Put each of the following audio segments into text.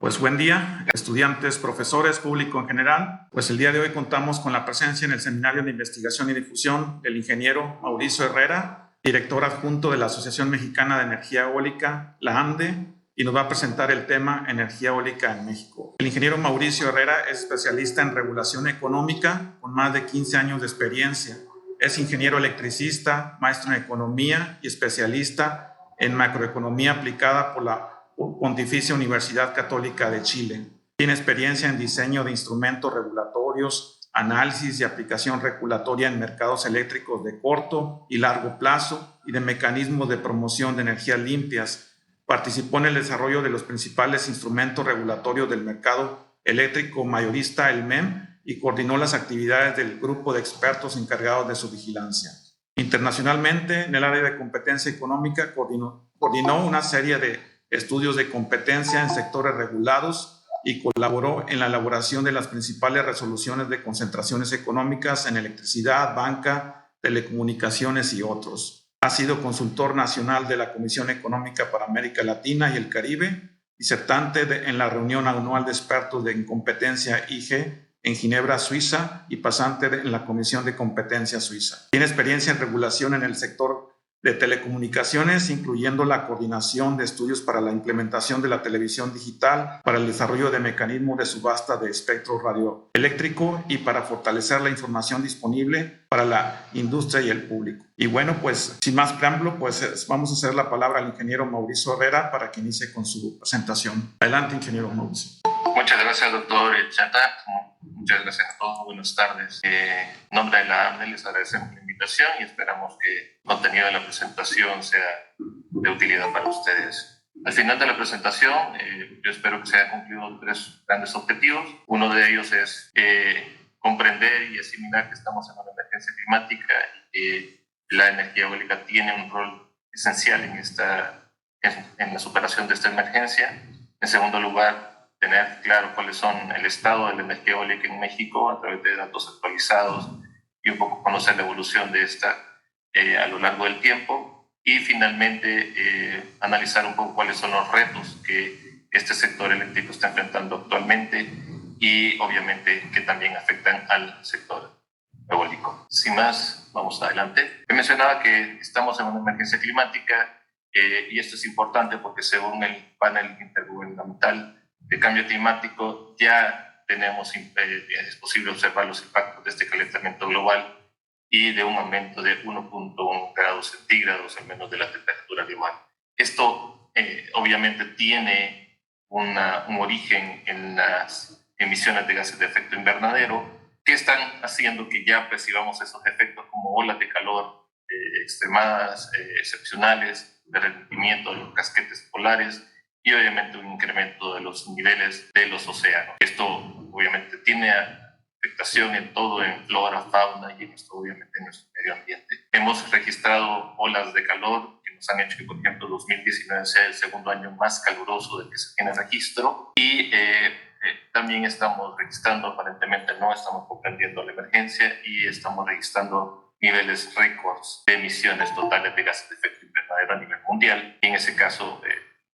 Pues buen día, estudiantes, profesores, público en general. Pues el día de hoy contamos con la presencia en el Seminario de Investigación y Difusión del ingeniero Mauricio Herrera, director adjunto de la Asociación Mexicana de Energía Eólica, la AMDE, y nos va a presentar el tema Energía Eólica en México. El ingeniero Mauricio Herrera es especialista en regulación económica con más de 15 años de experiencia. Es ingeniero electricista, maestro en economía y especialista en macroeconomía aplicada por la Pontificia Universidad Católica de Chile. Tiene experiencia en diseño de instrumentos regulatorios, análisis y aplicación regulatoria en mercados eléctricos de corto y largo plazo y de mecanismos de promoción de energías limpias. Participó en el desarrollo de los principales instrumentos regulatorios del mercado eléctrico mayorista, el MEM, y coordinó las actividades del grupo de expertos encargados de su vigilancia. Internacionalmente, en el área de competencia económica, coordinó una serie de estudios de competencia en sectores regulados y colaboró en la elaboración de las principales resoluciones de concentraciones económicas en electricidad, banca, telecomunicaciones y otros. Ha sido consultor nacional de la Comisión Económica para América Latina y el Caribe, disertante en la reunión anual de expertos en competencia IG en Ginebra, Suiza, y pasante en la Comisión de Competencia Suiza. Tiene experiencia en regulación en el sector de telecomunicaciones, incluyendo la coordinación de estudios para la implementación de la televisión digital, para el desarrollo de mecanismos de subasta de espectro radioeléctrico y para fortalecer la información disponible para la industria y el público. Y bueno, pues sin más preámbulo, pues vamos a hacer la palabra al ingeniero Mauricio Herrera para que inicie con su presentación. Adelante, ingeniero Mauricio. Muchas gracias, doctor Chata. Muchas gracias a todos. Buenas tardes. En nombre de la AMDE les agradecemos la invitación y esperamos que el contenido de la presentación sea de utilidad para ustedes. Al final de la presentación, yo espero que se hayan cumplido 3 grandes objetivos. Uno de ellos es comprender y asimilar que estamos en una emergencia climática y que la energía eólica tiene un rol esencial en la superación de esta emergencia. En segundo lugar, tener claro cuáles son el estado de la energía eólica en México a través de datos actualizados y un poco conocer la evolución de esta a lo largo del tiempo. Y finalmente, analizar un poco cuáles son los retos que este sector eléctrico está enfrentando actualmente y obviamente que también afectan al sector eólico. Sin más, vamos adelante. He mencionado que estamos en una emergencia climática y esto es importante porque según el panel intergubernamental de cambio climático ya es posible observar los impactos de este calentamiento global y de un aumento de 1.1 grados centígrados al menos de la temperatura global. Esto obviamente tiene un origen en las emisiones de gases de efecto invernadero que están haciendo que ya percibamos esos efectos como olas de calor extremadas, excepcionales, derretimiento de los casquetes polares y obviamente un incremento de los niveles de los océanos. Esto obviamente tiene afectación en todo, en flora, fauna y obviamente en nuestro medio ambiente. Hemos registrado olas de calor que nos han hecho que, por ejemplo, 2019 sea el segundo año más caluroso del que se tiene registro y también estamos registrando, aparentemente no estamos comprendiendo la emergencia y estamos registrando niveles récords de emisiones totales de gases de efecto invernadero a nivel mundial. Y en ese caso,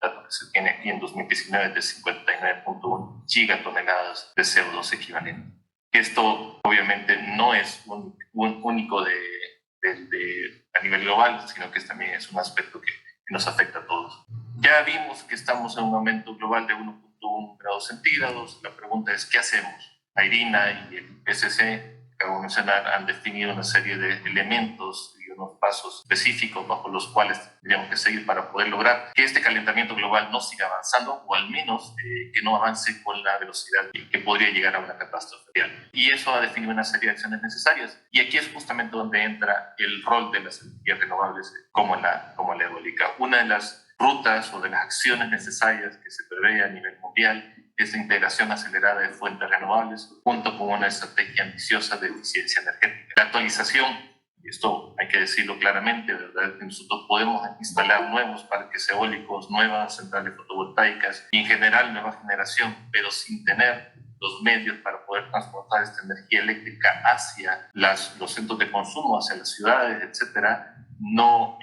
dato que se tiene aquí en 2019 de 59.1 gigatoneladas de CO2 equivalente. Esto obviamente no es un único a nivel global, sino que también es un aspecto que nos afecta a todos. Ya vimos que estamos en un aumento global de 1.1 grados centígrados. La pregunta es, ¿qué hacemos? La IRINA y el IPCC, que acabo de mencionar, han definido una serie de elementos y unos pasos específicos bajo los cuales tendríamos que seguir para poder lograr que este calentamiento global no siga avanzando o al menos que no avance con la velocidad que podría llegar a una catástrofe real. Y eso ha definido una serie de acciones necesarias. Y aquí es justamente donde entra el rol de las energías renovables como la eólica. Una de las rutas o de las acciones necesarias que se prevé a nivel mundial es la integración acelerada de fuentes renovables junto con una estrategia ambiciosa de eficiencia energética. La actualización, y esto hay que decirlo claramente, ¿verdad? Que nosotros podemos instalar nuevos parques eólicos, nuevas centrales fotovoltaicas y en general nueva generación, pero sin tener los medios para poder transportar esta energía eléctrica hacia los centros de consumo, hacia las ciudades, etcétera, no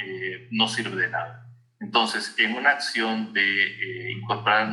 sirve de nada. Entonces, en una acción de incorporar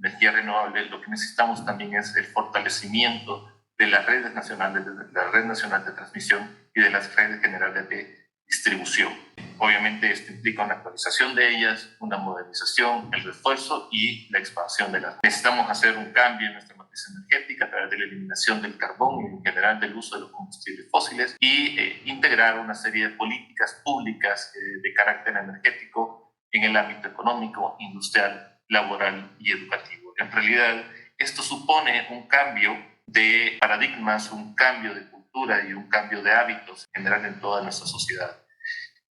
energía renovable, lo que necesitamos también es el fortalecimiento de las redes nacionales, de la red nacional de transmisión y de las redes generales de distribución. Obviamente esto implica una actualización de ellas, una modernización, el refuerzo y la expansión de las. Necesitamos hacer un cambio en nuestra matriz energética a través de la eliminación del carbón y en general del uso de los combustibles fósiles y integrar una serie de políticas públicas de carácter energético en el ámbito económico, industrial, laboral y educativo. En realidad, esto supone un cambio de paradigmas, un cambio de cultura y un cambio de hábitos en general en toda nuestra sociedad.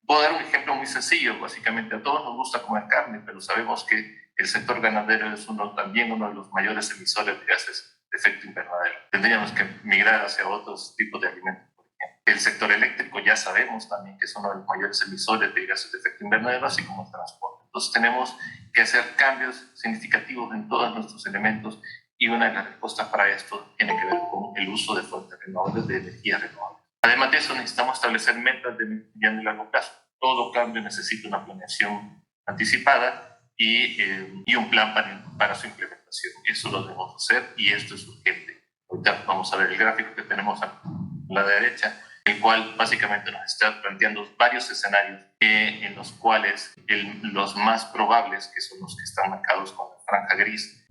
Puedo dar un ejemplo muy sencillo. Básicamente a todos nos gusta comer carne, pero sabemos que el sector ganadero es también uno de los mayores emisores de gases de efecto invernadero. Tendríamos que migrar hacia otros tipos de alimentos. El sector eléctrico ya sabemos también que es uno de los mayores emisores de gases de efecto invernadero, así como el transporte. Entonces tenemos que hacer cambios significativos en todos nuestros elementos y una de las respuestas para esto tiene que ver con el uso de fuentes renovables, de energía renovable. Además de eso, necesitamos establecer metas de mediano y largo plazo. Todo cambio necesita una planeación anticipada y un plan para su implementación. Eso lo debemos hacer y esto es urgente. Ahorita vamos a ver el gráfico que tenemos a la derecha, el cual básicamente nos está planteando varios escenarios en los cuales los más probables, que son los que están marcados con la franja gris,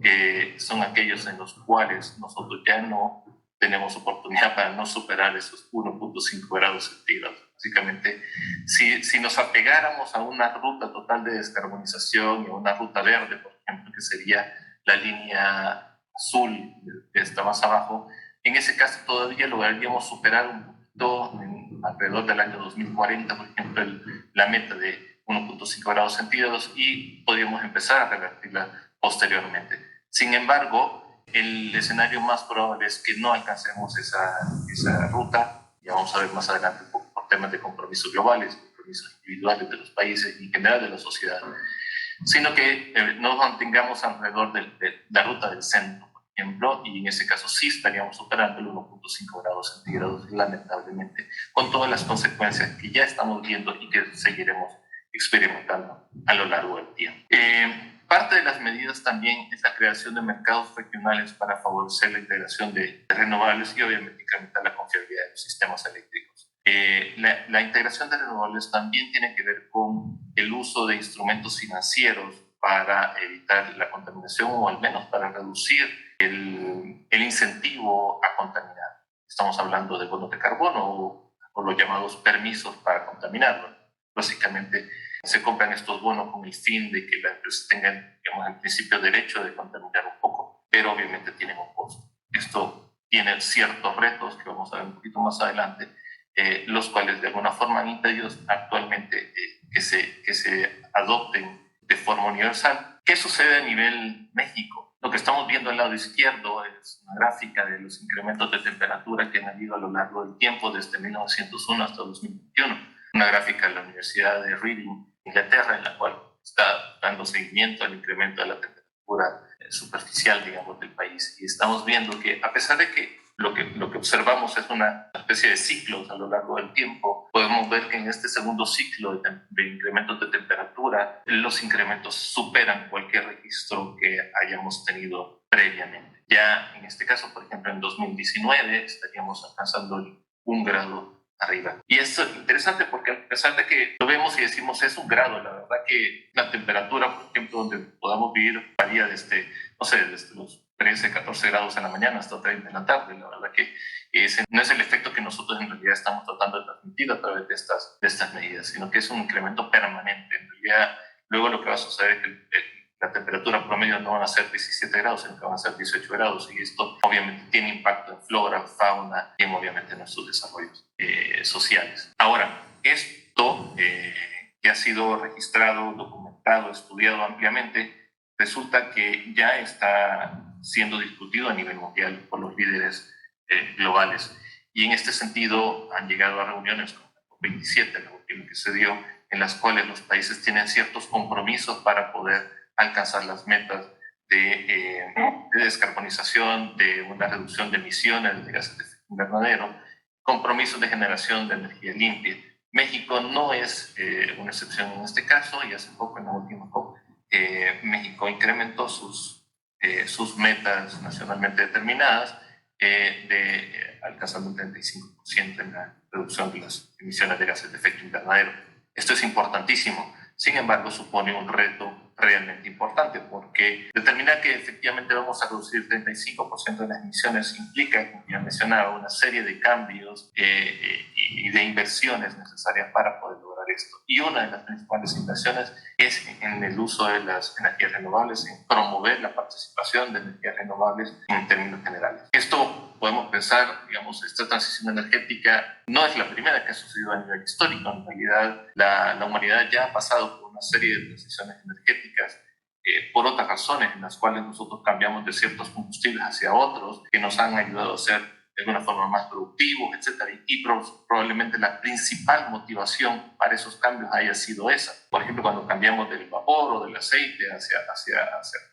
son aquellos en los cuales nosotros ya no tenemos oportunidad para no superar esos 1.5 grados centígrados. Básicamente, si nos apegáramos a una ruta total de descarbonización y a una ruta verde, por ejemplo, que sería la línea azul que está más abajo, en ese caso todavía lograríamos superar un poquito alrededor del año 2040, por ejemplo, la meta de 1.5 grados centígrados y podríamos empezar a revertirla posteriormente. Sin embargo, el escenario más probable es que no alcancemos esa ruta, ya vamos a ver más adelante por temas de compromisos globales, compromisos individuales de los países y en general de la sociedad, sino que nos mantengamos alrededor de la ruta del centro, por ejemplo, y en ese caso sí estaríamos superando el 1.5 grados centígrados, lamentablemente, con todas las consecuencias que ya estamos viendo y que seguiremos experimentando a lo largo del tiempo. Parte de las medidas también es la creación de mercados regionales para favorecer la integración de renovables y obviamente incrementar la confiabilidad de los sistemas eléctricos. La integración de renovables también tiene que ver con el uso de instrumentos financieros para evitar la contaminación o al menos para reducir el incentivo a contaminar. Estamos hablando de bonos de carbono o los llamados permisos para contaminarlo. Básicamente, se compran estos bonos con el fin de que la empresa tenga, digamos, en principio derecho de contaminar un poco, pero obviamente tienen un costo. Esto tiene ciertos retos que vamos a ver un poquito más adelante, los cuales de alguna forma han impedido actualmente que se adopten de forma universal. ¿Qué sucede a nivel México? Lo que estamos viendo al lado izquierdo es una gráfica de los incrementos de temperatura que han habido a lo largo del tiempo, desde 1901 hasta 2021. Una gráfica de la Universidad de Reading, Inglaterra, en la cual está dando seguimiento al incremento de la temperatura superficial, digamos, del país. Y estamos viendo que, a pesar de que lo que observamos es una especie de ciclos a lo largo del tiempo, podemos ver que en este segundo ciclo de incrementos de temperatura, los incrementos superan cualquier registro que hayamos tenido previamente. Ya en este caso, por ejemplo, en 2019 estaríamos alcanzando el 1 grado arriba. Y es interesante porque a pesar de que lo vemos y decimos es 1 grado, la verdad que la temperatura, por ejemplo, donde podamos vivir varía desde los 13, 14 grados en la mañana hasta 30 en la tarde. La verdad que ese no es el efecto que nosotros en realidad estamos tratando de transmitir a través de estas medidas, sino que es un incremento permanente. En realidad, luego lo que va a suceder es que la temperatura promedio no van a ser 17 grados, sino que van a ser 18 grados. Y esto obviamente tiene impacto en flora, fauna y obviamente en nuestros desarrollos sociales. Ahora, esto que ha sido registrado, documentado, estudiado ampliamente, resulta que ya está siendo discutido a nivel mundial por los líderes globales. Y en este sentido han llegado a reuniones como la COP27, la última que se dio, en las cuales los países tienen ciertos compromisos para poder alcanzar las metas de descarbonización, de una reducción de emisiones de gases de efecto invernadero, compromisos de generación de energía limpia. México no es una excepción en este caso, y hace poco en la última COP México incrementó sus sus metas nacionalmente determinadas, alcanzando un 35% en la reducción de las emisiones de gases de efecto invernadero. Esto es importantísimo. Sin embargo, supone un reto realmente importante, porque determinar que efectivamente vamos a reducir 35% de las emisiones implica, como ya mencionaba, una serie de cambios y de inversiones necesarias para poder lograr esto. Y una de las principales inversiones es en el uso de las energías renovables, en promover la participación de energías renovables en términos generales. Esto podemos pensar, digamos, esta transición energética no es la primera que ha sucedido a nivel histórico. En realidad, la humanidad ya ha pasado por una serie de transiciones energéticas por otras razones, en las cuales nosotros cambiamos de ciertos combustibles hacia otros que nos han ayudado a ser de alguna forma más productivos, etcétera, y probablemente la principal motivación para esos cambios haya sido esa. Por ejemplo, cuando cambiamos del vapor o del aceite hacia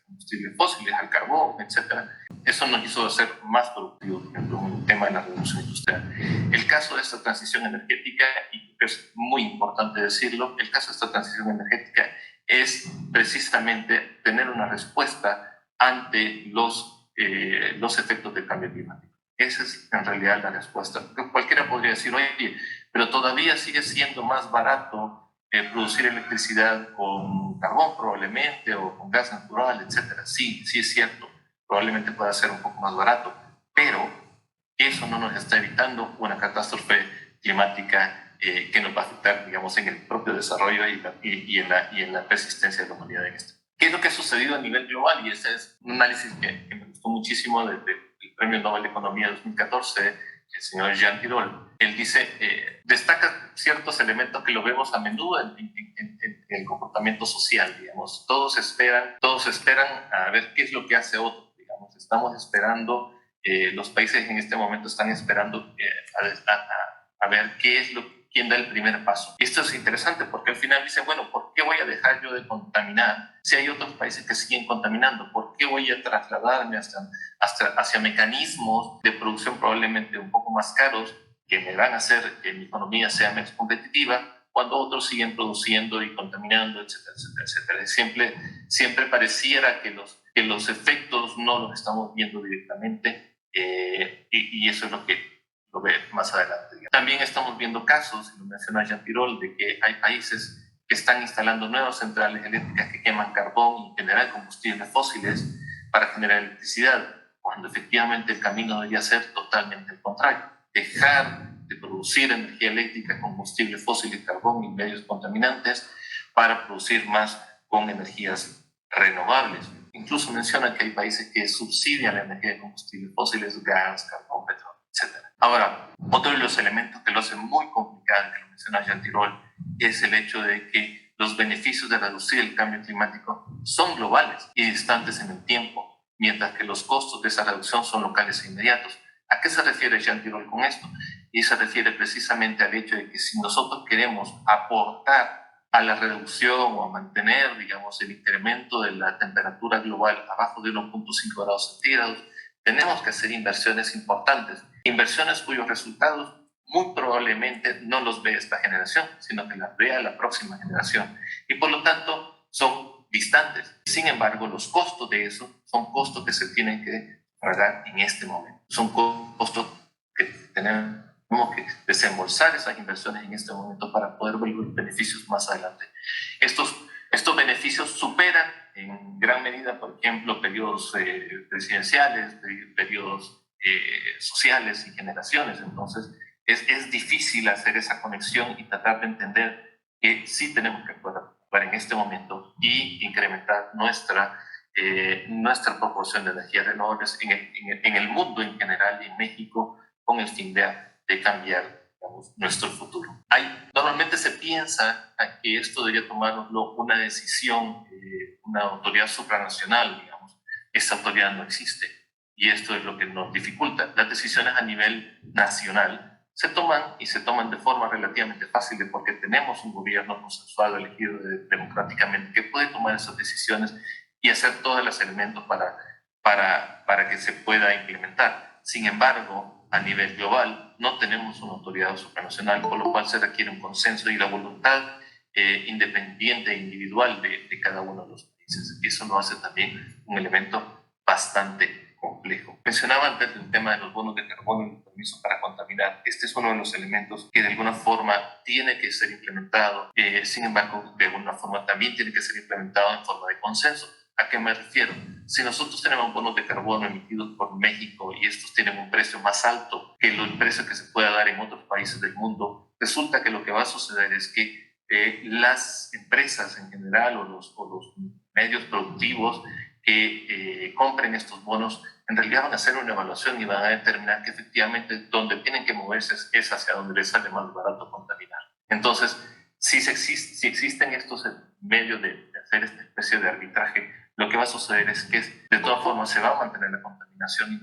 combustibles fósiles, al carbón, etcétera, eso nos hizo ser más productivos, por ejemplo, en el tema de la revolución industrial. El caso de esta transición energética, y es muy importante decirlo, el caso de esta transición energética es precisamente tener una respuesta ante los efectos del cambio climático. Esa es en realidad la respuesta. Cualquiera podría decir, oye, pero todavía sigue siendo más barato producir electricidad con carbón probablemente o con gas natural, etcétera. Sí, sí es cierto, probablemente pueda ser un poco más barato, pero eso no nos está evitando una catástrofe climática que nos va a afectar, digamos, en el propio desarrollo y en la persistencia de la humanidad en esto. ¿Qué es lo que ha sucedido a nivel global? Y ese es un análisis que me gustó muchísimo desde el Premio Nobel de Economía 2014, el señor Jean Tirole. Él dice, destaca ciertos elementos que lo vemos a menudo en el comportamiento social, digamos. Todos esperan a ver qué es lo que hace otro, digamos. Estamos esperando, los países en este momento están esperando a ver quién da el primer paso. Y esto es interesante porque al final dicen, bueno, ¿por qué voy a dejar yo de contaminar si hay otros países que siguen contaminando? ¿Por qué voy a trasladarme hacia mecanismos de producción probablemente un poco más caros que me van a hacer que mi economía sea menos competitiva cuando otros siguen produciendo y contaminando, etcétera, etcétera, etcétera? Siempre pareciera que los efectos no los estamos viendo directamente y eso es lo que lo ve más adelante. También estamos viendo casos, y lo mencionó Jean Tirole, de que hay países que están instalando nuevas centrales eléctricas que queman carbón y generan combustibles fósiles para generar electricidad, cuando efectivamente el camino debería ser totalmente el contrario, dejar de producir energía eléctrica con combustibles fósiles, carbón y medios contaminantes para producir más con energías renovables. Incluso menciona que hay países que subsidian la energía de combustibles fósiles, gas, carbón, petróleo, etc. Ahora, otro de los elementos que lo hace muy complicado, que lo menciona Jean Tirole, es el hecho de que los beneficios de reducir el cambio climático son globales y distantes en el tiempo, mientras que los costos de esa reducción son locales e inmediatos. ¿A qué se refiere Jean Tirole con esto? Y se refiere precisamente al hecho de que si nosotros queremos aportar a la reducción o a mantener, digamos, el incremento de la temperatura global abajo de 1.5 grados centígrados, tenemos que hacer inversiones importantes, inversiones cuyos resultados muy probablemente no los ve esta generación, sino que las vea la próxima generación. Y por lo tanto son distantes. Sin embargo, los costos de eso son costos que se tienen que pagar en este momento. Son costos que tenemos que desembolsar esas inversiones en este momento para poder ver los beneficios más adelante. Estos beneficios superan en gran medida, por ejemplo, periodos presidenciales, periodos sociales y generaciones. Entonces, es difícil hacer esa conexión y tratar de entender que sí tenemos que actuar en este momento y incrementar nuestra proporción de energías renovables en el mundo en general y en México con el fin de cambiar, digamos, nuestro futuro. Normalmente se piensa que esto debería tomarlo una decisión, una autoridad supranacional, digamos. Esta autoridad no existe y esto es lo que nos dificulta. Las decisiones a nivel nacional se toman de forma relativamente fácil porque tenemos un gobierno consensuado, elegido democráticamente, que puede tomar esas decisiones y hacer todos los elementos para que se pueda implementar. Sin embargo, a nivel global no tenemos una autoridad supranacional, por lo cual se requiere un consenso y la voluntad independiente e individual de cada uno de los países. Eso lo hace también un elemento bastante complejo. Mencionaba antes el tema de los bonos de carbono y el permiso para contaminar. Este es uno de los elementos que de alguna forma tiene que ser implementado. Sin embargo, de alguna forma también tiene que ser implementado en forma de consenso. ¿A qué me refiero? Si nosotros tenemos bonos de carbono emitidos por México y estos tienen un precio más alto que el precio que se pueda dar en otros países del mundo, resulta que lo que va a suceder es que las empresas en general o los medios productivos que compren estos bonos en realidad van a hacer una evaluación y van a determinar que efectivamente donde tienen que moverse es hacia donde les sale más barato contaminar. Entonces, si existen estos medios de hacer esta especie de arbitraje, lo que va a suceder es que de todas formas se va a mantener la contaminación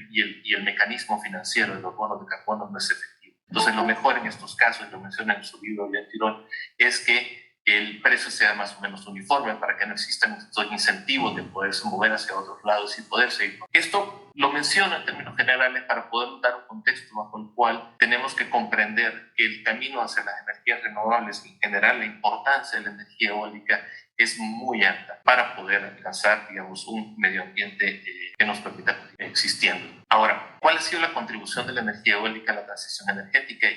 y el mecanismo financiero de los bonos de carbono no es efectivo. Entonces, lo mejor en estos casos, y lo menciona en su libro Jean Tirole, es que el precio sea más o menos uniforme para que no existan estos incentivos de poderse mover hacia otros lados y poder seguir. Esto lo menciono en términos generales para poder dar un contexto bajo el cual tenemos que comprender que el camino hacia las energías renovables, en general la importancia de la energía eólica, es muy alta para poder alcanzar, digamos, un medio ambiente que nos permita continuar existiendo. Ahora, ¿cuál ha sido la contribución de la energía eólica a la transición energética?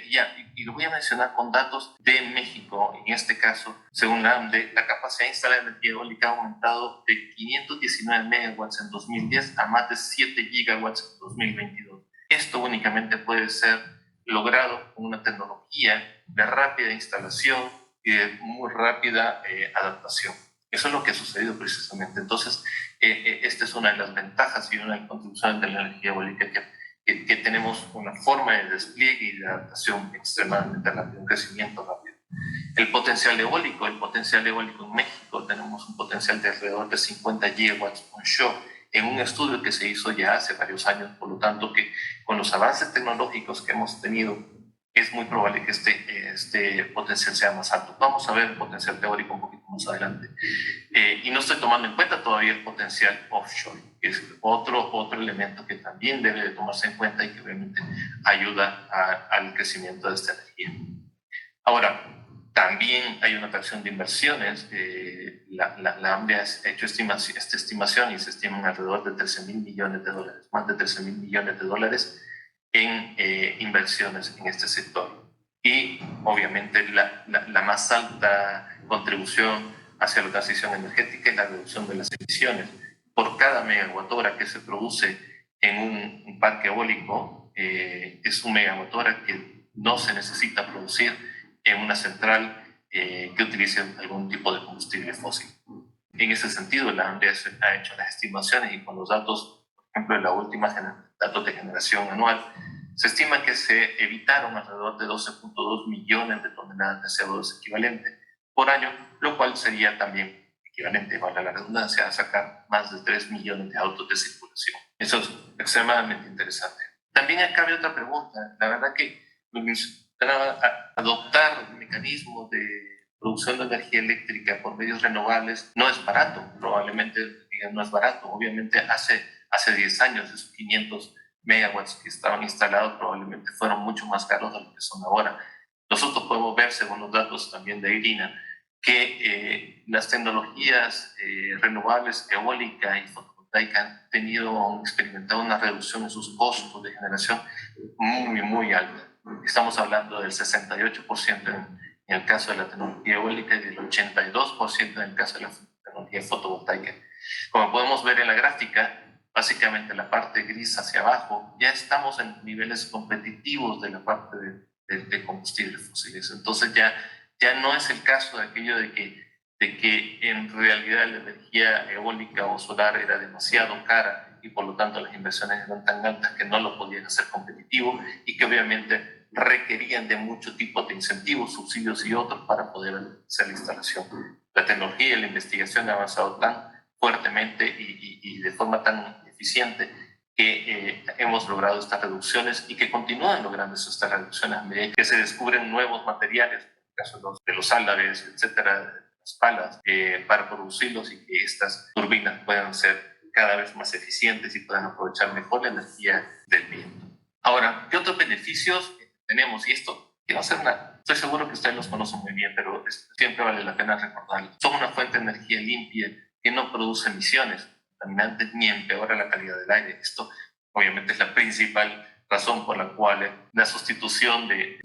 Y lo voy a mencionar con datos de México. En este caso, según la ANDE, la capacidad instalada de energía eólica ha aumentado de 519 megawatts en 2010 a más de 7 gigawatts en 2022. Esto únicamente puede ser logrado con una tecnología de rápida instalación y de muy rápida adaptación. Eso es lo que ha sucedido precisamente. Entonces, esta es una de las ventajas y una de las contribuciones de la energía eólica que tenemos una forma de despliegue y de adaptación extremadamente rápida, un crecimiento rápido. El potencial eólico en México, tenemos un potencial de alrededor de 50 gigawatts onshore en un estudio que se hizo ya hace varios años. Por lo tanto, que con los avances tecnológicos que hemos tenido, es muy probable que este potencial sea más alto. Vamos a ver el potencial teórico un poquito más adelante. Y no estoy tomando en cuenta todavía el potencial offshore, que es otro elemento que también debe de tomarse en cuenta y que obviamente ayuda al crecimiento de esta energía. Ahora, también hay una atracción de inversiones. La AMBE ha hecho esta estimación y se estiman alrededor de $13,000 millones, más de $13,000 millones en inversiones en este sector. Y obviamente la más alta contribución hacia la transición energética es la reducción de las emisiones. Por cada megawatt hora que se produce en un parque eólico, es un megawatt hora que no se necesita producir en una central que utilice algún tipo de combustible fósil. En ese sentido, la ANDE ha hecho las estimaciones y con los datos, por ejemplo, de la última datos de generación anual, se estima que se evitaron alrededor de 12.2 millones de toneladas de CO2 equivalente por año, lo cual sería también equivalente, valga la redundancia, a sacar más de 3 millones de autos de circulación. Eso es extremadamente interesante. También cabe otra pregunta. La verdad que adoptar mecanismos de producción de energía eléctrica por medios renovables no es barato, probablemente no es barato. Obviamente hace 10 años esos 500 megawatts que estaban instalados probablemente fueron mucho más caros de lo que son ahora. Nosotros podemos ver, según los datos también de IRINA, que las tecnologías renovables, eólica y fotovoltaica, han experimentado una reducción en sus costos de generación muy, muy alta. Estamos hablando del 68% en el caso de la tecnología eólica y del 82% en el caso de la tecnología fotovoltaica. Como podemos ver en la gráfica, básicamente la parte gris hacia abajo, ya estamos en niveles competitivos de la parte de combustibles fósiles. Entonces ya no es el caso de aquello de que en realidad la energía eólica o solar era demasiado cara y por lo tanto las inversiones eran tan altas que no lo podían hacer competitivo y que obviamente requerían de mucho tipo de incentivos, subsidios y otros para poder hacer la instalación. La tecnología y la investigación ha avanzado tan fuertemente y de forma tan eficiente que hemos logrado estas reducciones y que continúan logrando estas reducciones a medida que se descubren nuevos materiales, en el caso de los álabes, etcétera, las palas, para producirlos y que estas turbinas puedan ser cada vez más eficientes y puedan aprovechar mejor la energía del viento. Ahora, ¿qué otros beneficios tenemos? Y esto quiero hacer estoy seguro que ustedes los conocen muy bien, pero siempre vale la pena recordarlo. Somos una fuente de energía limpia que no produce emisiones, contaminantes ni empeora la calidad del aire. Esto obviamente es la principal razón por la cual la sustitución de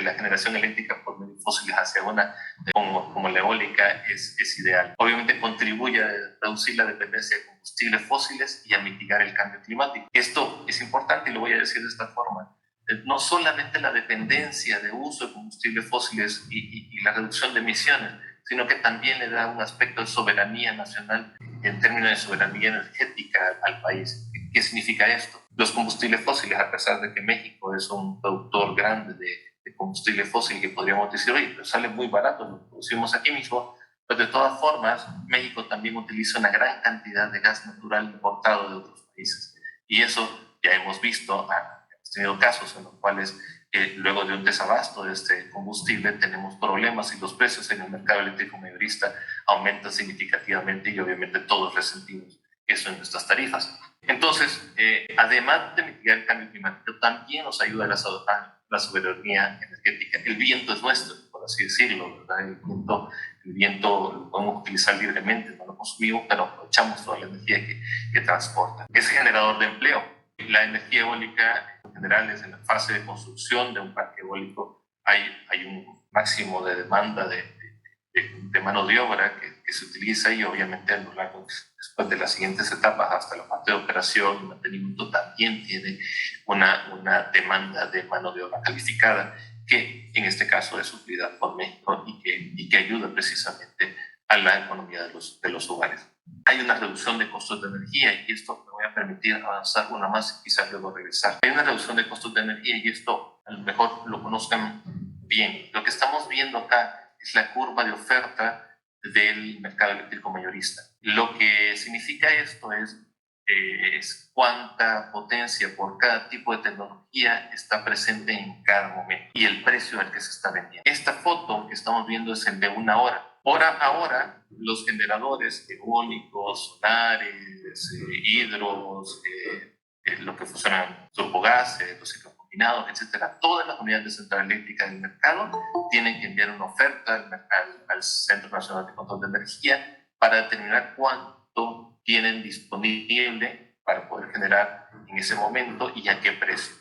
la generación eléctrica por medios fósiles hacia una como la eólica es ideal. Obviamente contribuye a reducir la dependencia de combustibles fósiles y a mitigar el cambio climático. Esto es importante y lo voy a decir de esta forma. No solamente la dependencia de uso de combustibles fósiles y la reducción de emisiones, sino que también le da un aspecto de soberanía nacional en términos de soberanía energética al país. ¿Qué significa esto? Los combustibles fósiles, a pesar de que México es un productor grande de combustible fósil, que podríamos decir, oye, pero sale muy barato, lo producimos aquí mismo, pero de todas formas, México también utiliza una gran cantidad de gas natural importado de otros países. Y eso ya hemos visto, hemos tenido casos en los cuales luego de un desabasto de este combustible tenemos problemas y los precios en el mercado eléctrico mayorista aumentan significativamente y obviamente todos resentimos eso en nuestras tarifas. Entonces, además de mitigar el cambio climático, también nos ayuda la soberanía energética. El viento es nuestro, por así decirlo, ¿verdad? El viento lo podemos utilizar libremente, no lo consumimos, pero aprovechamos toda la energía que transporta. Es generador de empleo. La energía eólica, en general, es en la fase de construcción de un parque eólico. Hay un máximo de demanda de mano de obra que se utiliza y obviamente a lo largo, después de las siguientes etapas, hasta la parte de operación y mantenimiento, también tiene una demanda de mano de obra calificada, que en este caso es suplida por México y que ayuda precisamente a la economía de los hogares. Hay una reducción de costos de energía y esto me voy a permitir avanzar una más y quizás luego regresar. Hay una reducción de costos de energía y esto a lo mejor lo conozcan bien. Lo que estamos viendo acá es la curva de oferta del mercado eléctrico mayorista. Lo que significa esto es cuánta potencia por cada tipo de tecnología está presente en cada momento y el precio al que se está vendiendo. Esta foto que estamos viendo es el de una hora. Hora a hora, los generadores eólicos, solares, hidros, lo que funcionan turbogases, los ciclos combinados, etcétera, todas las unidades de central eléctrica del mercado tienen que enviar una oferta al Centro Nacional de Control de Energía para determinar cuánto tienen disponible para poder generar en ese momento y a qué precio.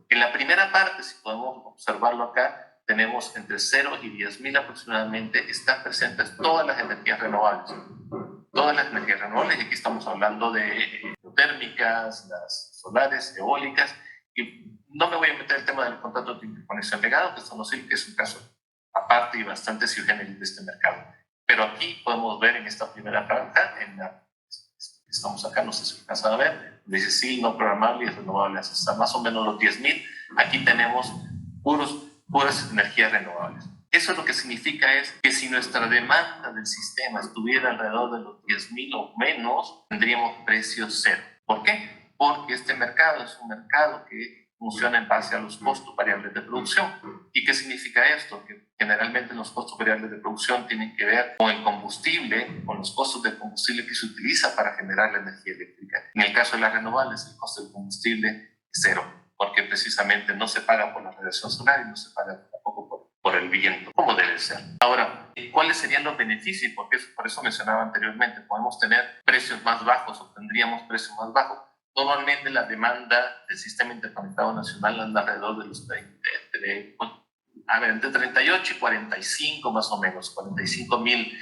En la primera parte, si podemos observarlo acá, tenemos entre 0 y 10.000 aproximadamente, están presentes todas las energías renovables. Todas las energías renovables, y aquí estamos hablando de térmicas, las solares, eólicas, y no me voy a meter el tema del contrato de interconexión legado, que esto no sirve, que es un caso aparte y bastante sui generis de este mercado. Pero aquí podemos ver en esta primera franja, estamos acá, no sé si alcanzan a ver, dice sí, no programable y renovables, hasta más o menos los 10.000. Aquí tenemos puras energías renovables. Eso lo que significa es que si nuestra demanda del sistema estuviera alrededor de los 10.000 o menos, tendríamos precios cero. ¿Por qué? Porque este mercado es un mercado que funciona en base a los costos variables de producción. ¿Y qué significa esto? Que generalmente los costos variables de producción tienen que ver con el combustible, con los costos del combustible que se utiliza para generar la energía eléctrica. En el caso de las renovables, el costo del combustible es cero, porque precisamente no se paga por la radiación solar y no se paga tampoco por el viento, como debe ser. Ahora, ¿cuáles serían los beneficios? Porque por eso mencionaba anteriormente, podemos tener precios más bajos o tendríamos precios más bajos. Normalmente la demanda del sistema interconectado nacional anda alrededor de los entre 38 y 45 más o menos, 45.000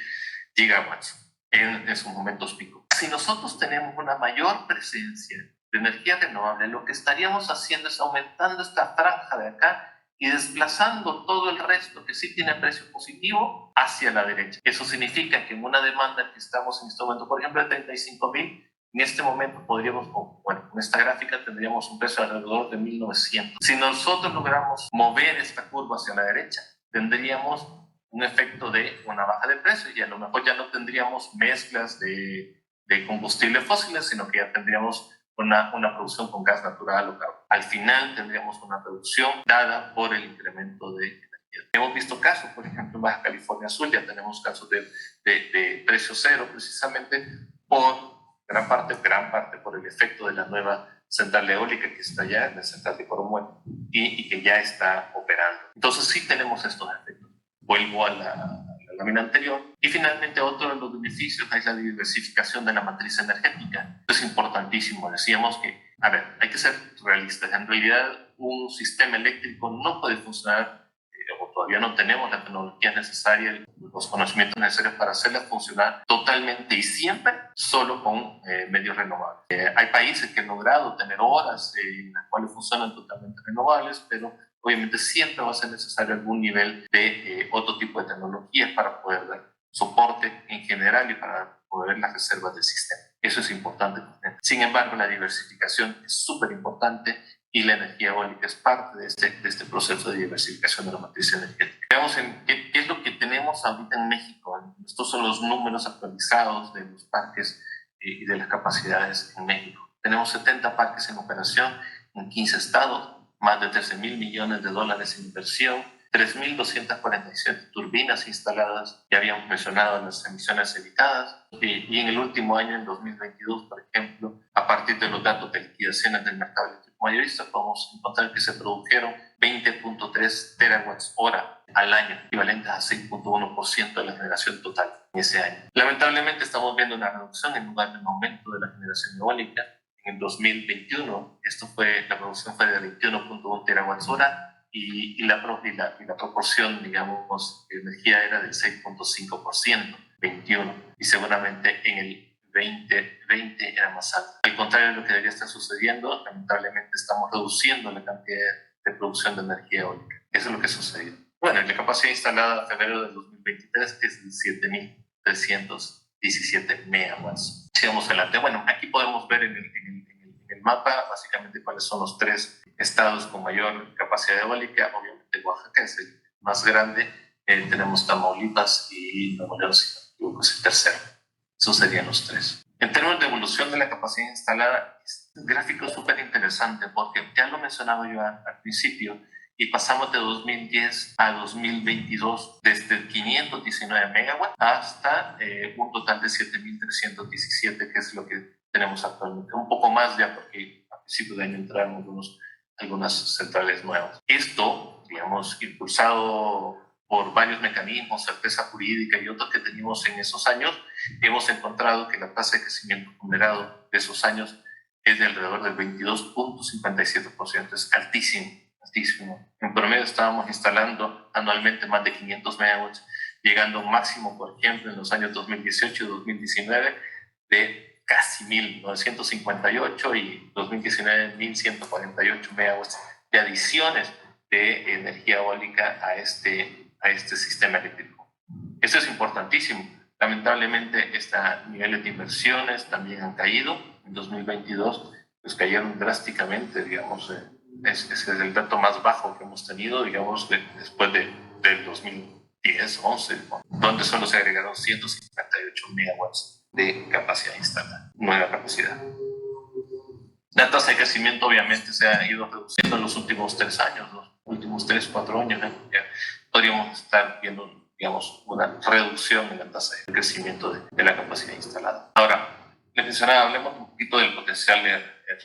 gigawatts en sus momentos pico. Si nosotros tenemos una mayor presencia de energía renovable, lo que estaríamos haciendo es aumentando esta franja de acá y desplazando todo el resto que sí tiene precio positivo hacia la derecha. Eso significa que en una demanda que estamos en este momento, por ejemplo, de 35.000, en este momento podríamos, bueno, con esta gráfica tendríamos un precio alrededor de 1.900. Si nosotros logramos mover esta curva hacia la derecha, tendríamos un efecto de una baja de precio y a lo mejor ya no tendríamos mezclas de combustibles fósiles, sino que ya tendríamos una producción con gas natural o carbón. Al final tendríamos una reducción dada por el incremento de energía. Hemos visto casos, por ejemplo, en Baja California Sur ya tenemos casos de precio cero precisamente por gran parte por el efecto de la nueva central eólica que está allá en la central de Coromuel y que ya está operando. Entonces sí tenemos estos efectos. Vuelvo a la lámina anterior. Y finalmente otro de los beneficios es la diversificación de la matriz energética. Esto es importantísimo. Decíamos que, a ver, hay que ser realistas. En realidad un sistema eléctrico no puede funcionar o todavía no tenemos la tecnología necesaria, los conocimientos necesarios para hacerla funcionar totalmente y siempre solo con medios renovables. Hay países que han logrado tener horas en las cuales funcionan totalmente renovables, pero obviamente siempre va a ser necesario algún nivel de otro tipo de tecnologías para poder dar soporte en general y para poder las reservas del sistema. Eso es importante. Sin embargo, la diversificación es súper importante y la energía eólica es parte de este proceso de diversificación de la matriz energética. Veamos qué es lo que tenemos ahorita en México. Estos son los números actualizados de los parques y de las capacidades en México. Tenemos 70 parques en operación en 15 estados, más de 13,000 millones de dólares en inversión, 3,247 turbinas instaladas, ya habíamos mencionado las emisiones evitadas, y en el último año, en 2022, por ejemplo, a partir de los datos de liquidaciones del mercado eléctrico mayorista, podemos encontrar que se produjeron 20,3 terawatts hora al año, equivalentes a 6,1% de la generación total en ese año. Lamentablemente estamos viendo una reducción en lugar de un aumento de la generación eólica. En el 2021, la producción fue de 21,1 terawatts hora, y la proporción, digamos, de energía era del 6,5%, 21, y seguramente en el 2020 era más alta. Al contrario de lo que debería estar sucediendo, lamentablemente estamos reduciendo la cantidad de producción de energía eólica. Eso es lo que sucedió. Bueno, la capacidad instalada a febrero del 2023 es de 7,317 megawatts. Sigamos adelante. Bueno, aquí podemos ver en el mapa básicamente cuáles son los 3 estados con mayor capacidad eólica. Obviamente Oaxaca es el más grande, tenemos Tamaulipas y Nuevo León, si no me equivoco, es el tercero. Esos serían los 3. En términos de evolución de la capacidad instalada, este gráfico es súper interesante porque ya lo mencionaba yo al principio, y pasamos de 2010 a 2022 desde 519 megawatts hasta un total de 7,317, que es lo que tenemos actualmente. Un poco más ya, porque a principios de año entraron algunas centrales nuevas. Esto, digamos, impulsado por varios mecanismos, certeza jurídica y otros que teníamos en esos años, hemos encontrado que la tasa de crecimiento ponderado de esos años es de alrededor del 22,57%. Es altísimo, altísimo. En promedio estábamos instalando anualmente más de 500 megawatts, llegando a un máximo, por ejemplo, en los años 2018 y 2019 de casi 1,958 y 2019 1,148 megawatts de adiciones de energía eólica a este sistema eléctrico. Esto es importantísimo. Lamentablemente, niveles de inversiones también han caído. En 2022, pues cayeron drásticamente, digamos, ese es el dato más bajo que hemos tenido, digamos, después del 2010, 11, donde solo se agregaron 158 megawatts de capacidad instalada, nueva capacidad. La tasa de crecimiento obviamente se ha ido reduciendo en los últimos 3 años, los últimos 3, 4 años, ya podríamos estar viendo, digamos, una reducción en la tasa de crecimiento de la capacidad instalada. Ahora, les mencionaba, hablemos un poquito del potencial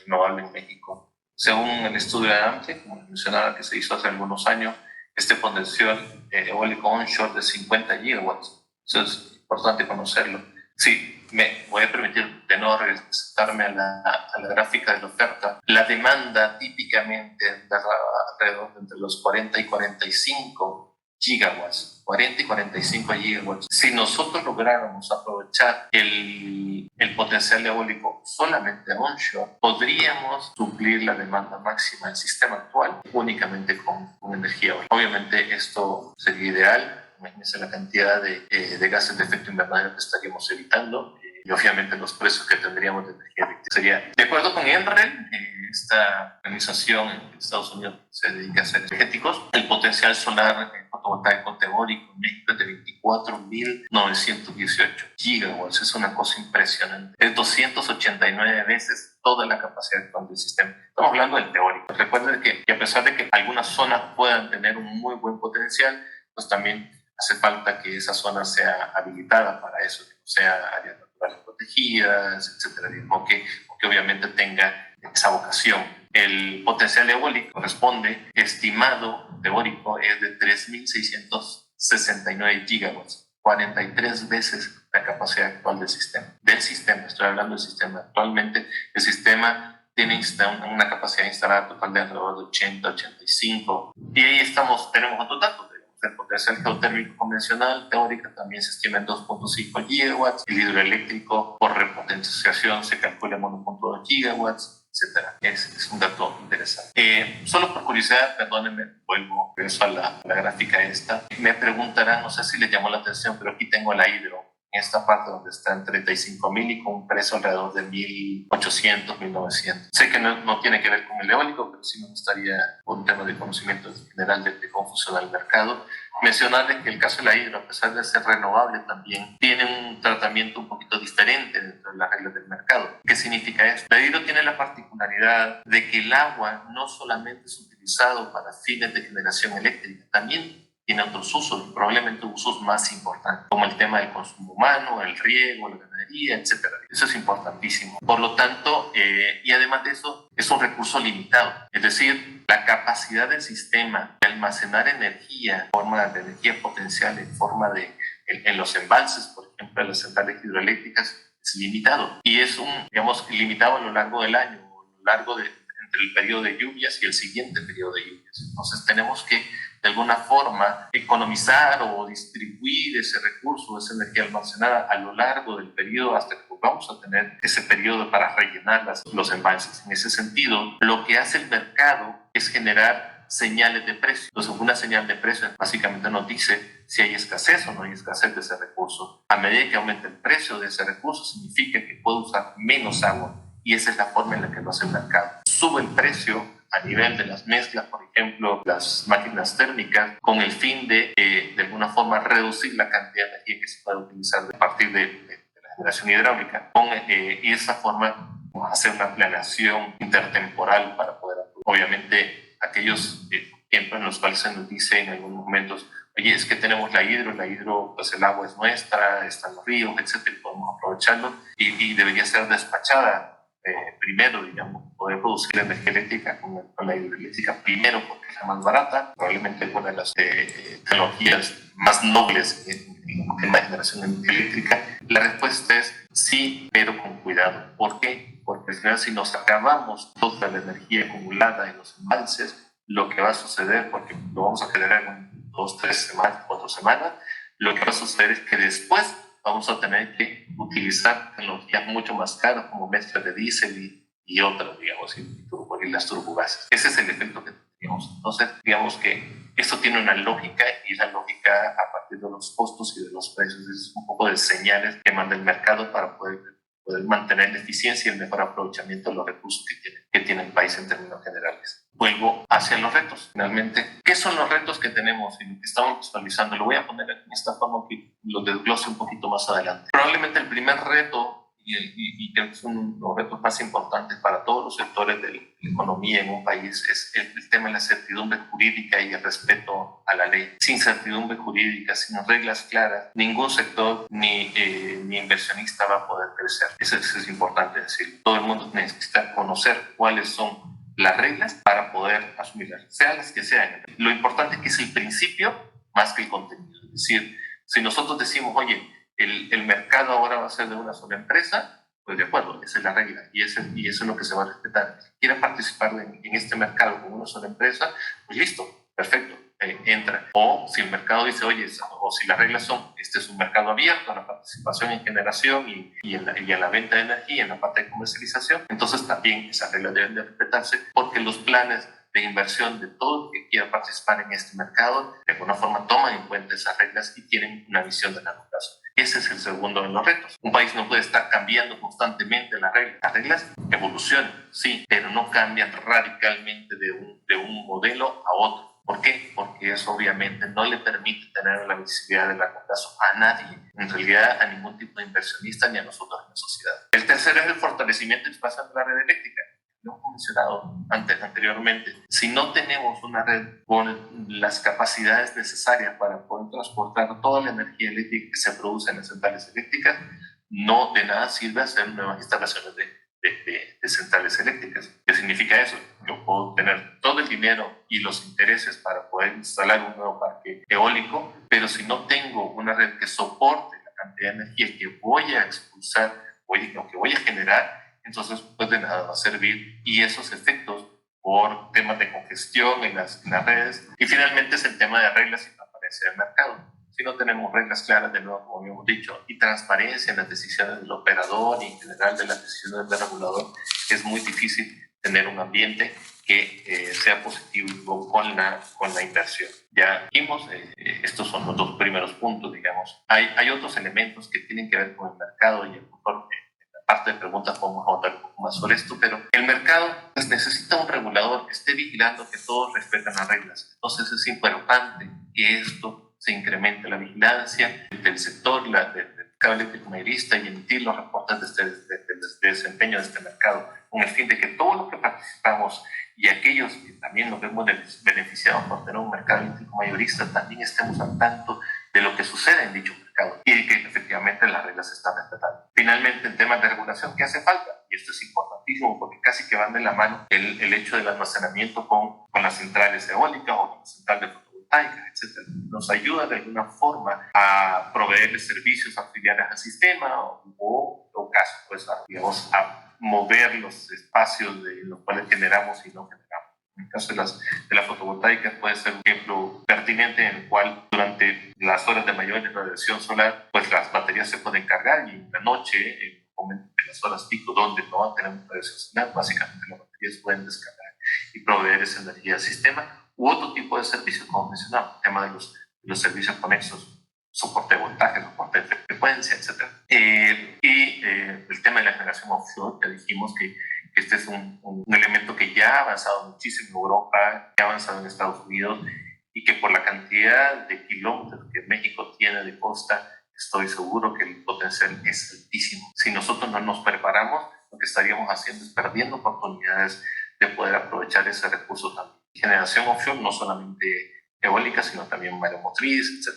renovable en México. Según el estudio de AMTE, como les mencionaba, que se hizo hace algunos años, este potencial eólico onshore de 50 gigawatts. Eso es importante conocerlo. Sí, me voy a permitir de nuevo regresarme a la gráfica de la oferta. La demanda típicamente alrededor de entre los 40 y 45 gigawatts, 40 y 45 gigawatts. Si nosotros lográramos aprovechar el potencial eólico solamente onshore, podríamos suplir la demanda máxima del sistema actual únicamente con energía eólica. Obviamente esto sería ideal. Imagínense la cantidad de gases de efecto invernadero que estaríamos evitando y obviamente los precios que tendríamos de energía eléctrica. Sería, de acuerdo con NREL, esta organización en Estados Unidos se dedica a hacer energéticos, el potencial solar fotovoltaico teórico en México es de 24,918 gigawatts. Es una cosa impresionante. Es 289 veces toda la capacidad actual del sistema. Estamos hablando del teórico. Recuerden que a pesar de que algunas zonas puedan tener un muy buen potencial, pues también hace falta que esa zona sea habilitada para eso, que no sea áreas naturales protegidas, etcétera, o que obviamente tenga esa vocación. El potencial eólico corresponde, estimado teórico, es de 3,669 gigawatts. 43 veces la capacidad actual del sistema. Estoy hablando del sistema. Actualmente el sistema tiene una capacidad instalada total de alrededor de 80, 85. Y ahí tenemos otro dato. El potencial geotérmico convencional, teórica, también se estima en 2.5 gigawatts. El hidroeléctrico por repotenciación se calcula en 1.2 gigawatts, etc. Es un dato interesante. Solo por curiosidad, perdónenme, vuelvo a la gráfica esta. Me preguntarán, no sé si les llamó la atención, pero aquí tengo la hidro. En esta parte donde está en 35.000 y con un precio alrededor de 1.800, 1.900. Sé que no tiene que ver con el eólico, pero sí me gustaría, por un tema de conocimiento general de cómo funciona el mercado, mencionarles que el caso de la hidro, a pesar de ser renovable, también tiene un tratamiento un poquito diferente dentro de las reglas del mercado. ¿Qué significa esto? La hidro tiene la particularidad de que el agua no solamente es utilizado para fines de generación eléctrica, también tiene otros usos, probablemente usos más importantes, como el tema del consumo humano, el riego, la ganadería, etc. Eso es importantísimo. Por lo tanto, y además de eso, es un recurso limitado. Es decir, la capacidad del sistema de almacenar energía, en forma de energía potencial, en los embalses, por ejemplo, en las centrales hidroeléctricas, es limitado. Y es limitado a lo largo del año, a lo largo entre el periodo de lluvias y el siguiente periodo de lluvias. Entonces, tenemos que de alguna forma economizar o distribuir ese recurso, esa energía almacenada a lo largo del periodo hasta que vamos a tener ese periodo para rellenar los embalses. En ese sentido, lo que hace el mercado es generar señales de precio. Entonces, una señal de precio básicamente nos dice si hay escasez o no hay escasez de ese recurso. A medida que aumenta el precio de ese recurso, significa que puedo usar menos agua, y esa es la forma en la que lo hace el mercado. Sube el precio a nivel de las mezclas, por ejemplo, las máquinas térmicas, con el fin de alguna forma reducir la cantidad de energía que se puede utilizar a partir de la generación hidráulica. Y de esa forma vamos a hacer una planeación intertemporal para poder, obviamente, aquellos tiempos en los cuales se nos dice en algunos momentos, oye, es que tenemos la hidro, pues el agua es nuestra, están los ríos, etcétera, podemos aprovecharlo y debería ser despachada primero, digamos, poder producir energía eléctrica con la hidroeléctrica primero porque es la más barata, probablemente una de las tecnologías más nobles en tema de generación eléctrica. La respuesta es sí, pero con cuidado. ¿Por qué? Porque al final, si nos acabamos toda la energía acumulada en los embalses, lo que va a suceder, porque lo vamos a generar en 2, 3 semanas, 4 semanas, lo que va a suceder es que después vamos a tener que utilizar tecnologías mucho más caras como mezcla de diésel y otras, digamos, y las turbogases. Ese es el efecto que tenemos. Entonces, digamos que esto tiene una lógica, y la lógica a partir de los costos y de los precios es un poco de señales que manda el mercado para poder mantener la eficiencia y el mejor aprovechamiento de los recursos que tiene el país en términos generales. Vuelvo hacia los retos. Finalmente, ¿qué son los retos que tenemos y lo que estamos visualizando? Lo voy a poner en esta forma que lo desglose un poquito más adelante. Probablemente el primer reto, y creo que es uno de los retos más importantes para todos los sectores de la economía en un país, es el tema de la certidumbre jurídica y el respeto a la ley. Sin certidumbre jurídica, sin reglas claras, ningún sector ni inversionista va a poder crecer. Eso es importante decir. Todo el mundo necesita conocer cuáles son las reglas para poder asumirlas, sean las que sean. Lo importante es que es el principio más que el contenido. Es decir, si nosotros decimos, oye, el mercado ahora va a ser de una sola empresa, pues de acuerdo, esa es la regla y eso es lo que se va a respetar. Si quieren participar en este mercado con una sola empresa, pues listo, perfecto, entra. O si el mercado dice, oye, o si las reglas son, este es un mercado abierto a la participación en generación y en la venta de energía, en la parte de comercialización, entonces también esas reglas deben de respetarse, porque los planes de inversión de todo el que quiera participar en este mercado, de alguna forma toman en cuenta esas reglas y tienen una visión de largo plazo. Ese es el segundo de los retos. Un país no puede estar cambiando constantemente las reglas. Las reglas evolucionan, sí, pero no cambian radicalmente de un modelo a otro. ¿Por qué? Porque eso obviamente no le permite tener la visibilidad de largo plazo a nadie, en realidad a ningún tipo de inversionista ni a nosotros en la sociedad. El tercero es el fortalecimiento y expansión de la red eléctrica. Lo hemos mencionado anteriormente. Si no tenemos una red con las capacidades necesarias para poder transportar toda la energía eléctrica que se produce en las centrales eléctricas, no de nada sirve hacer nuevas instalaciones de centrales eléctricas. ¿Qué significa eso? Yo puedo tener todo el dinero y los intereses para poder instalar un nuevo parque eólico, pero si no tengo una red que soporte la cantidad de energía que voy a expulsar o que voy a generar, entonces pues de nada va a servir, y esos efectos por temas de congestión en las redes. Y finalmente es el tema de reglas y transparencia del mercado. Si no tenemos reglas claras, de nuevo, como habíamos dicho, y transparencia en las decisiones del operador y en general de las decisiones del regulador, es muy difícil tener un ambiente que sea positivo con la inversión. Ya vimos, estos son los dos primeros puntos, digamos. Hay otros elementos que tienen que ver con el mercado, y a lo mejor en la parte de preguntas podemos ahondar un poco más sobre esto, pero el mercado pues, necesita un regulador que esté vigilando que todos respeten las reglas. Entonces es importante que esto se incremente la vigilancia del sector, del mercado eléctrico mayorista, y emitir los reportes de desempeño de este mercado, con el fin de que todos los que participamos y aquellos que también nos vemos beneficiados por tener un mercado eléctrico mayorista también estemos al tanto de lo que sucede en dicho mercado y de que efectivamente las reglas se están respetando. Finalmente, en temas de regulación, ¿qué hace falta? Y esto es importantísimo porque casi que van de la mano el hecho del almacenamiento con las centrales eólicas o con la central de fotovoltaica, etc. Nos ayuda de alguna forma a proveerle servicios auxiliares al sistema o caso, pues, digamos, a mover los espacios en los cuales generamos y no generamos. En el caso de las fotovoltaicas puede ser un ejemplo pertinente en el cual durante las horas de mayor radiación solar, pues las baterías se pueden cargar, y en la noche, en las horas pico donde no tenemos radiación solar, básicamente las baterías pueden descargar y proveer esa energía al sistema, u otro tipo de servicios, como mencionaba, el tema de los servicios conexos, soporte de voltaje, soporte de frecuencia, etc. El tema de la generación offshore, ya dijimos que este es un elemento que ya ha avanzado muchísimo en Europa, ya ha avanzado en Estados Unidos, y que por la cantidad de kilómetros que México tiene de costa, estoy seguro que el potencial es altísimo. Si nosotros no nos preparamos, lo que estaríamos haciendo es perdiendo oportunidades de poder aprovechar ese recurso también. Generación offshore, no solamente eólica, sino también mareomotriz, etc.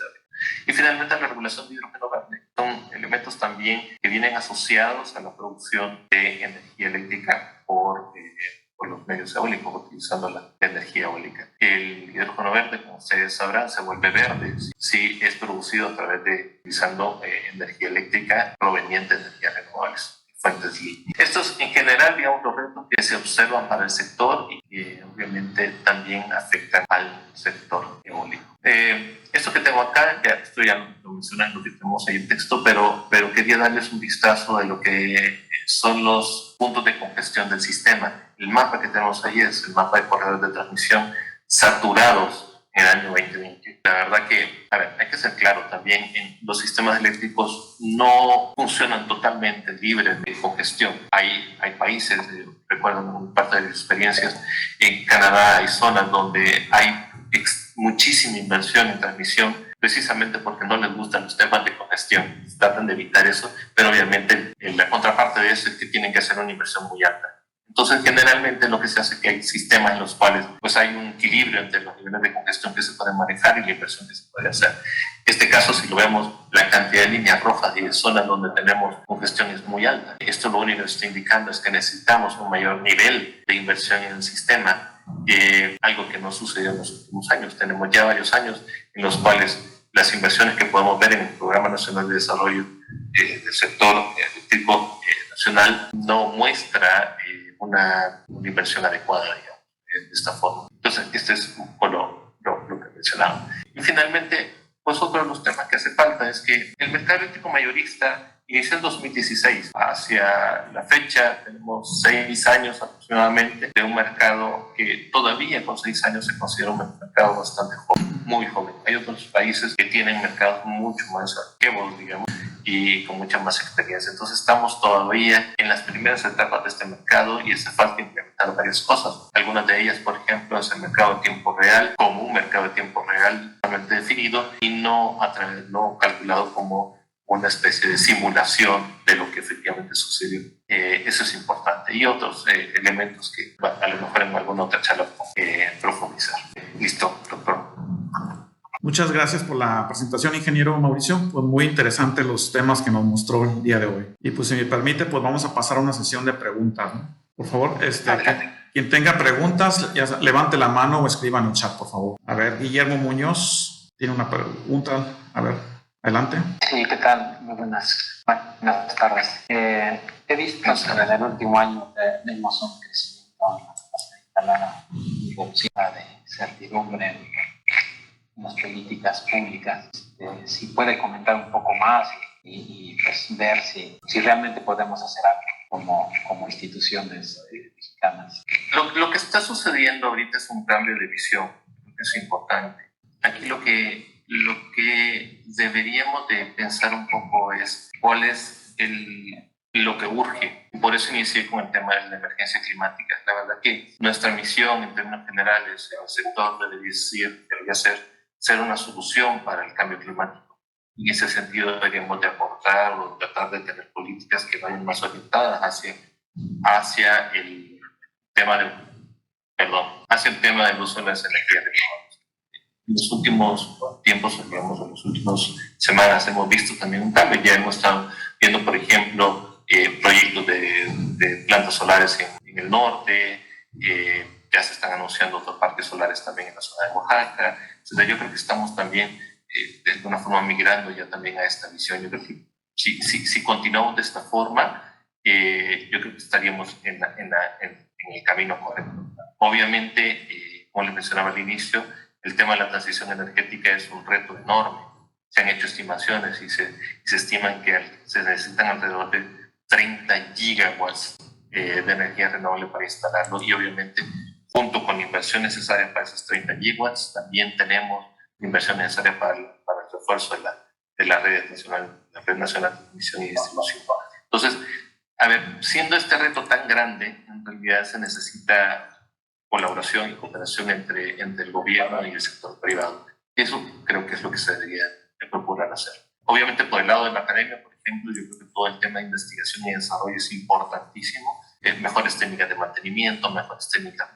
Y finalmente la regulación de hidrógeno verde. Son elementos también que vienen asociados a la producción de energía eléctrica por los medios eólicos, utilizando la energía eólica. El hidrógeno verde, como ustedes sabrán, se vuelve verde si es producido a través de utilizando energía eléctrica proveniente de energías renovables. Fuentes limpias. Estos en general, digamos, los retos que se observan para el sector y que obviamente también afectan al sector eólico. Esto que tengo acá, ya estoy lo mencionando, que tenemos ahí el texto, pero quería darles un vistazo de lo que son los puntos de congestión del sistema. El mapa que tenemos ahí es el mapa de corredores de transmisión saturados en el año 2020. La verdad que, hay que ser claro también, los sistemas eléctricos no funcionan totalmente libres de congestión. Hay países, recuerdo parte de mis experiencias, en Canadá hay zonas donde hay muchísima inversión en transmisión, precisamente porque no les gustan los temas de congestión. Tratan de evitar eso, pero obviamente la contraparte de eso es que tienen que hacer una inversión muy alta. Entonces, generalmente lo que se hace es que hay sistemas en los cuales pues, hay un equilibrio entre los niveles de congestión que se pueden manejar y la inversión que se puede hacer. En este caso, si lo vemos, la cantidad de líneas rojas y de zonas donde tenemos congestión es muy alta. Esto lo único que está indicando es que necesitamos un mayor nivel de inversión en el sistema, algo que no sucedió en los últimos años. Tenemos ya varios años en los cuales las inversiones que podemos ver en el Programa Nacional de Desarrollo del Sector Eléctrico Nacional no muestra una inversión adecuada, digamos, de esta forma. Entonces, este es un poco lo que mencionaba. Y finalmente, pues otro de los temas que hace falta es que el mercado eléctrico mayorista inició en 2016. Hacia la fecha tenemos 6 años aproximadamente de un mercado que todavía con 6 años se considera un mercado bastante joven, muy joven. Hay otros países que tienen mercados mucho más activos, digamos, y con mucha más experiencia. Entonces estamos todavía en las primeras etapas de este mercado y hace falta implementar varias cosas. Algunas de ellas, por ejemplo, es el mercado de tiempo real, como un mercado de tiempo real totalmente definido y no calculado como una especie de simulación de lo que efectivamente sucedió. Eso es importante. Y otros elementos que a lo mejor en alguna otra charla profundizar. Listo, doctor. Muchas gracias por la presentación, ingeniero Mauricio. Pues muy interesantes los temas que nos mostró el día de hoy. Y pues si me permite, pues vamos a pasar a una sesión de preguntas, ¿no? Por favor, Quien tenga preguntas, ya levante la mano o escriba en el chat, por favor. A ver, Guillermo Muñoz tiene una pregunta. A ver, adelante. Sí, ¿qué tal? Muy buenas tardes. He visto que en el último año tenemos un crecimiento en la capacidad instalada y reducida de certidumbre en las políticas públicas. Si puede comentar un poco más y pues ver si realmente podemos hacer algo como instituciones mexicanas. Lo que está sucediendo ahorita es un cambio de visión, que es importante. Aquí lo que deberíamos de pensar un poco es cuál es lo que urge. Por eso inicié con el tema de la emergencia climática. La verdad que nuestra misión en términos generales en el sector debería ser una solución para el cambio climático. Y en ese sentido deberíamos de aportar o tratar de tener políticas que vayan más orientadas hacia el tema del uso de las energías renovables. En los últimos tiempos, digamos, en las últimas semanas hemos visto también un cambio. Ya hemos estado viendo, por ejemplo, proyectos de plantas solares en el norte, ya se están anunciando otros parques solares también en la zona de Oaxaca. Entonces, yo creo que estamos también de alguna forma migrando ya también a esta visión. Yo creo que si continuamos de esta forma, yo creo que estaríamos en el camino correcto. Obviamente, como les mencionaba al inicio, el tema de la transición energética es un reto enorme. Se han hecho estimaciones y se estiman que se necesitan alrededor de 30 gigawatts de energía renovable para instalarlo, y obviamente junto con la inversión necesaria para esos 30 gigawatts también tenemos la inversión necesaria para el refuerzo de la red nacional de transmisión y distribución. Entonces, a ver, siendo este reto tan grande, en realidad se necesita colaboración y cooperación entre el gobierno y el sector privado. Eso creo que es lo que se debería de procurar hacer. Obviamente, por el lado de la academia, por ejemplo, yo creo que todo el tema de investigación y desarrollo es importantísimo. Mejores técnicas de mantenimiento, mejores técnicas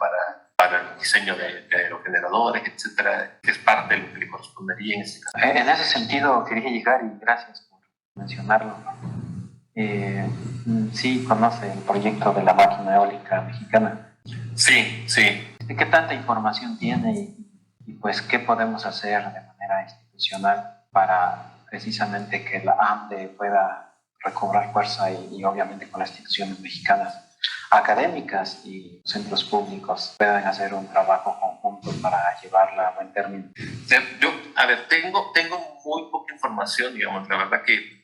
para el diseño de aerogeneradores, etcétera, que es parte de lo que le correspondería en este caso. En ese sentido, quería llegar, y gracias por mencionarlo. Sí, conoce el proyecto de la máquina eólica mexicana. Sí. ¿Qué tanta información tiene y pues qué podemos hacer de manera institucional para precisamente que la AMDE pueda recobrar fuerza y obviamente con las instituciones mexicanas académicas y centros públicos puedan hacer un trabajo conjunto para llevarla a buen término? Yo, tengo muy poca información, digamos. La verdad que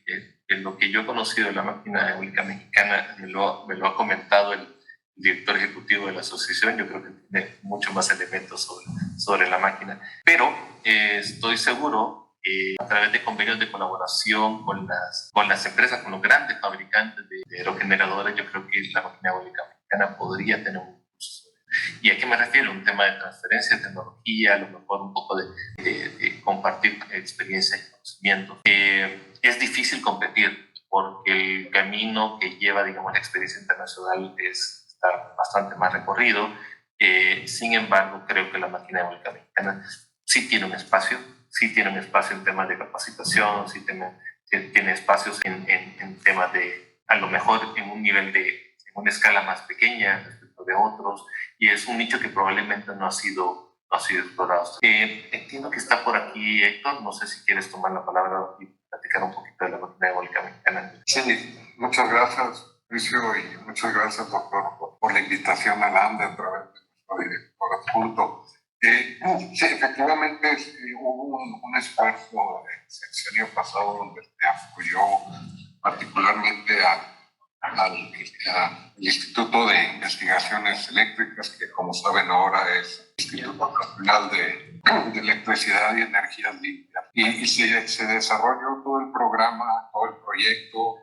lo que yo he conocido de la máquina eólica mexicana me lo ha comentado el director ejecutivo de la asociación. Yo creo que tiene mucho más elementos sobre la máquina, pero estoy seguro a través de convenios de colaboración con las empresas, con los grandes fabricantes de aerogeneradores, yo creo que la máquina eólica mexicana podría tener un impulso. ¿Y a qué me refiero? Un tema de transferencia de tecnología, a lo mejor un poco de compartir experiencia y conocimiento. Es difícil competir porque el camino que lleva, digamos, la experiencia internacional está bastante más recorrido. Sin embargo, creo que la máquina eólica mexicana sí tiene un espacio en temas de capacitación, sí tiene espacios en temas de, a lo mejor en un nivel en una escala más pequeña respecto de otros, y es un nicho que probablemente no ha sido explorado. Entiendo que está por aquí Héctor, no sé si quieres tomar la palabra y platicar un poquito de la máquina eólica mexicana. Sí, muchas gracias, Lucio, y muchas gracias, doctor, por la invitación a la AMDE a través de nuestro director adjunto. Sí, efectivamente hubo un esfuerzo el sexenio pasado donde se apoyó particularmente al Instituto de Investigaciones Eléctricas, que como saben ahora es el Instituto Nacional de Electricidad y Energías Limpias. Y se desarrolló todo el programa, todo el proyecto.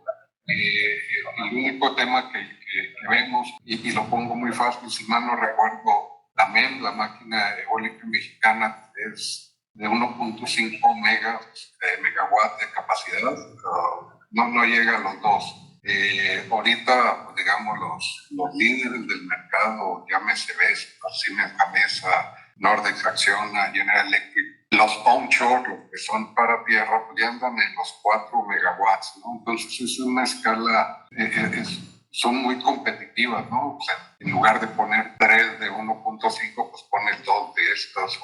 El único tema que vemos, y lo pongo muy fácil, si mal no recuerdo, la máquina eólica mexicana, es de 1.5 megawatts de capacidad, no llega a los 2. Ahorita, digamos, los líderes del mercado, llámese Vestas, Siemens Gamesa, Nordex, Acciona, General Electric, los onshore, los que son para tierra, pues ya andan en los 4 megawatts, ¿no? Entonces es una escala, son muy competitivas, ¿no? O sea, en lugar de poner 3 1.5, pues pones 2 de estas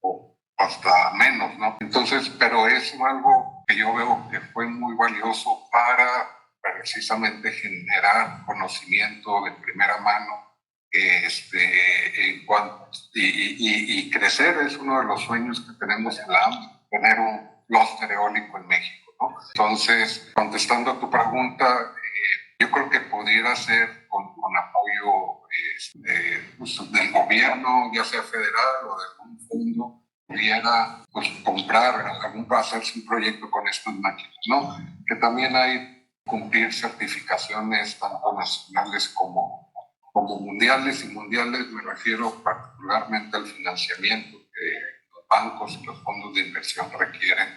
o hasta menos, ¿no? Entonces, pero es algo que yo veo que fue muy valioso para precisamente generar conocimiento de primera mano en cuanto, y crecer. Es uno de los sueños que tenemos en la AMD, tener un clúster eólico en México, ¿no? Entonces, contestando a tu pregunta, yo creo que pudiera ser con apoyo pues, del gobierno, ya sea federal o de algún fondo, pudiera pues, hacerse un proyecto con estas máquinas, ¿no? Que también hay cumplir certificaciones tanto nacionales como mundiales, y mundiales me refiero particularmente al financiamiento que los bancos y los fondos de inversión requieren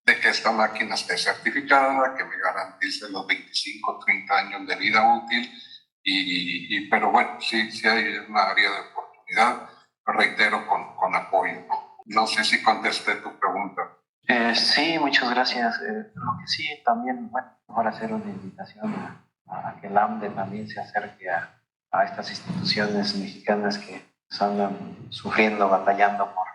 de que esta máquina esté certificada, que me garantice los 25, 30 años de vida útil, pero bueno, sí hay una área de oportunidad, reitero, con apoyo. No sé si contesté tu pregunta. Sí, muchas gracias. Lo que sí, también, bueno, mejor hacer una invitación a que el AMDE también se acerque a estas instituciones mexicanas que andan sufriendo, batallando por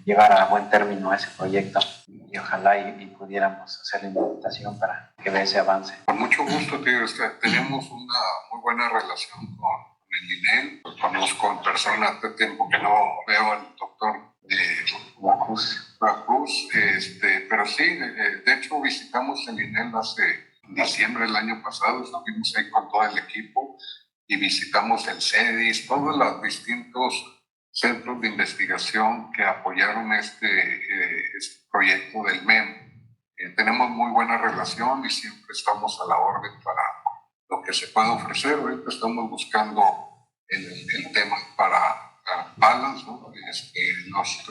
llevar a buen término ese proyecto, y ojalá y pudiéramos hacer la invitación para que vea ese avance. Con mucho gusto, tío. Tenemos una muy buena relación con el INEL. Lo conozco en persona, hace tiempo que no veo al doctor Cruz, pero sí, de hecho visitamos el INEL en diciembre del año pasado, estuvimos ahí con todo el equipo y visitamos el CEDIS, todos los distintos centros de investigación que apoyaron este proyecto del MEM. Tenemos muy buena relación y siempre estamos a la orden para lo que se pueda ofrecer. Ahorita estamos buscando el tema para balas, ¿no?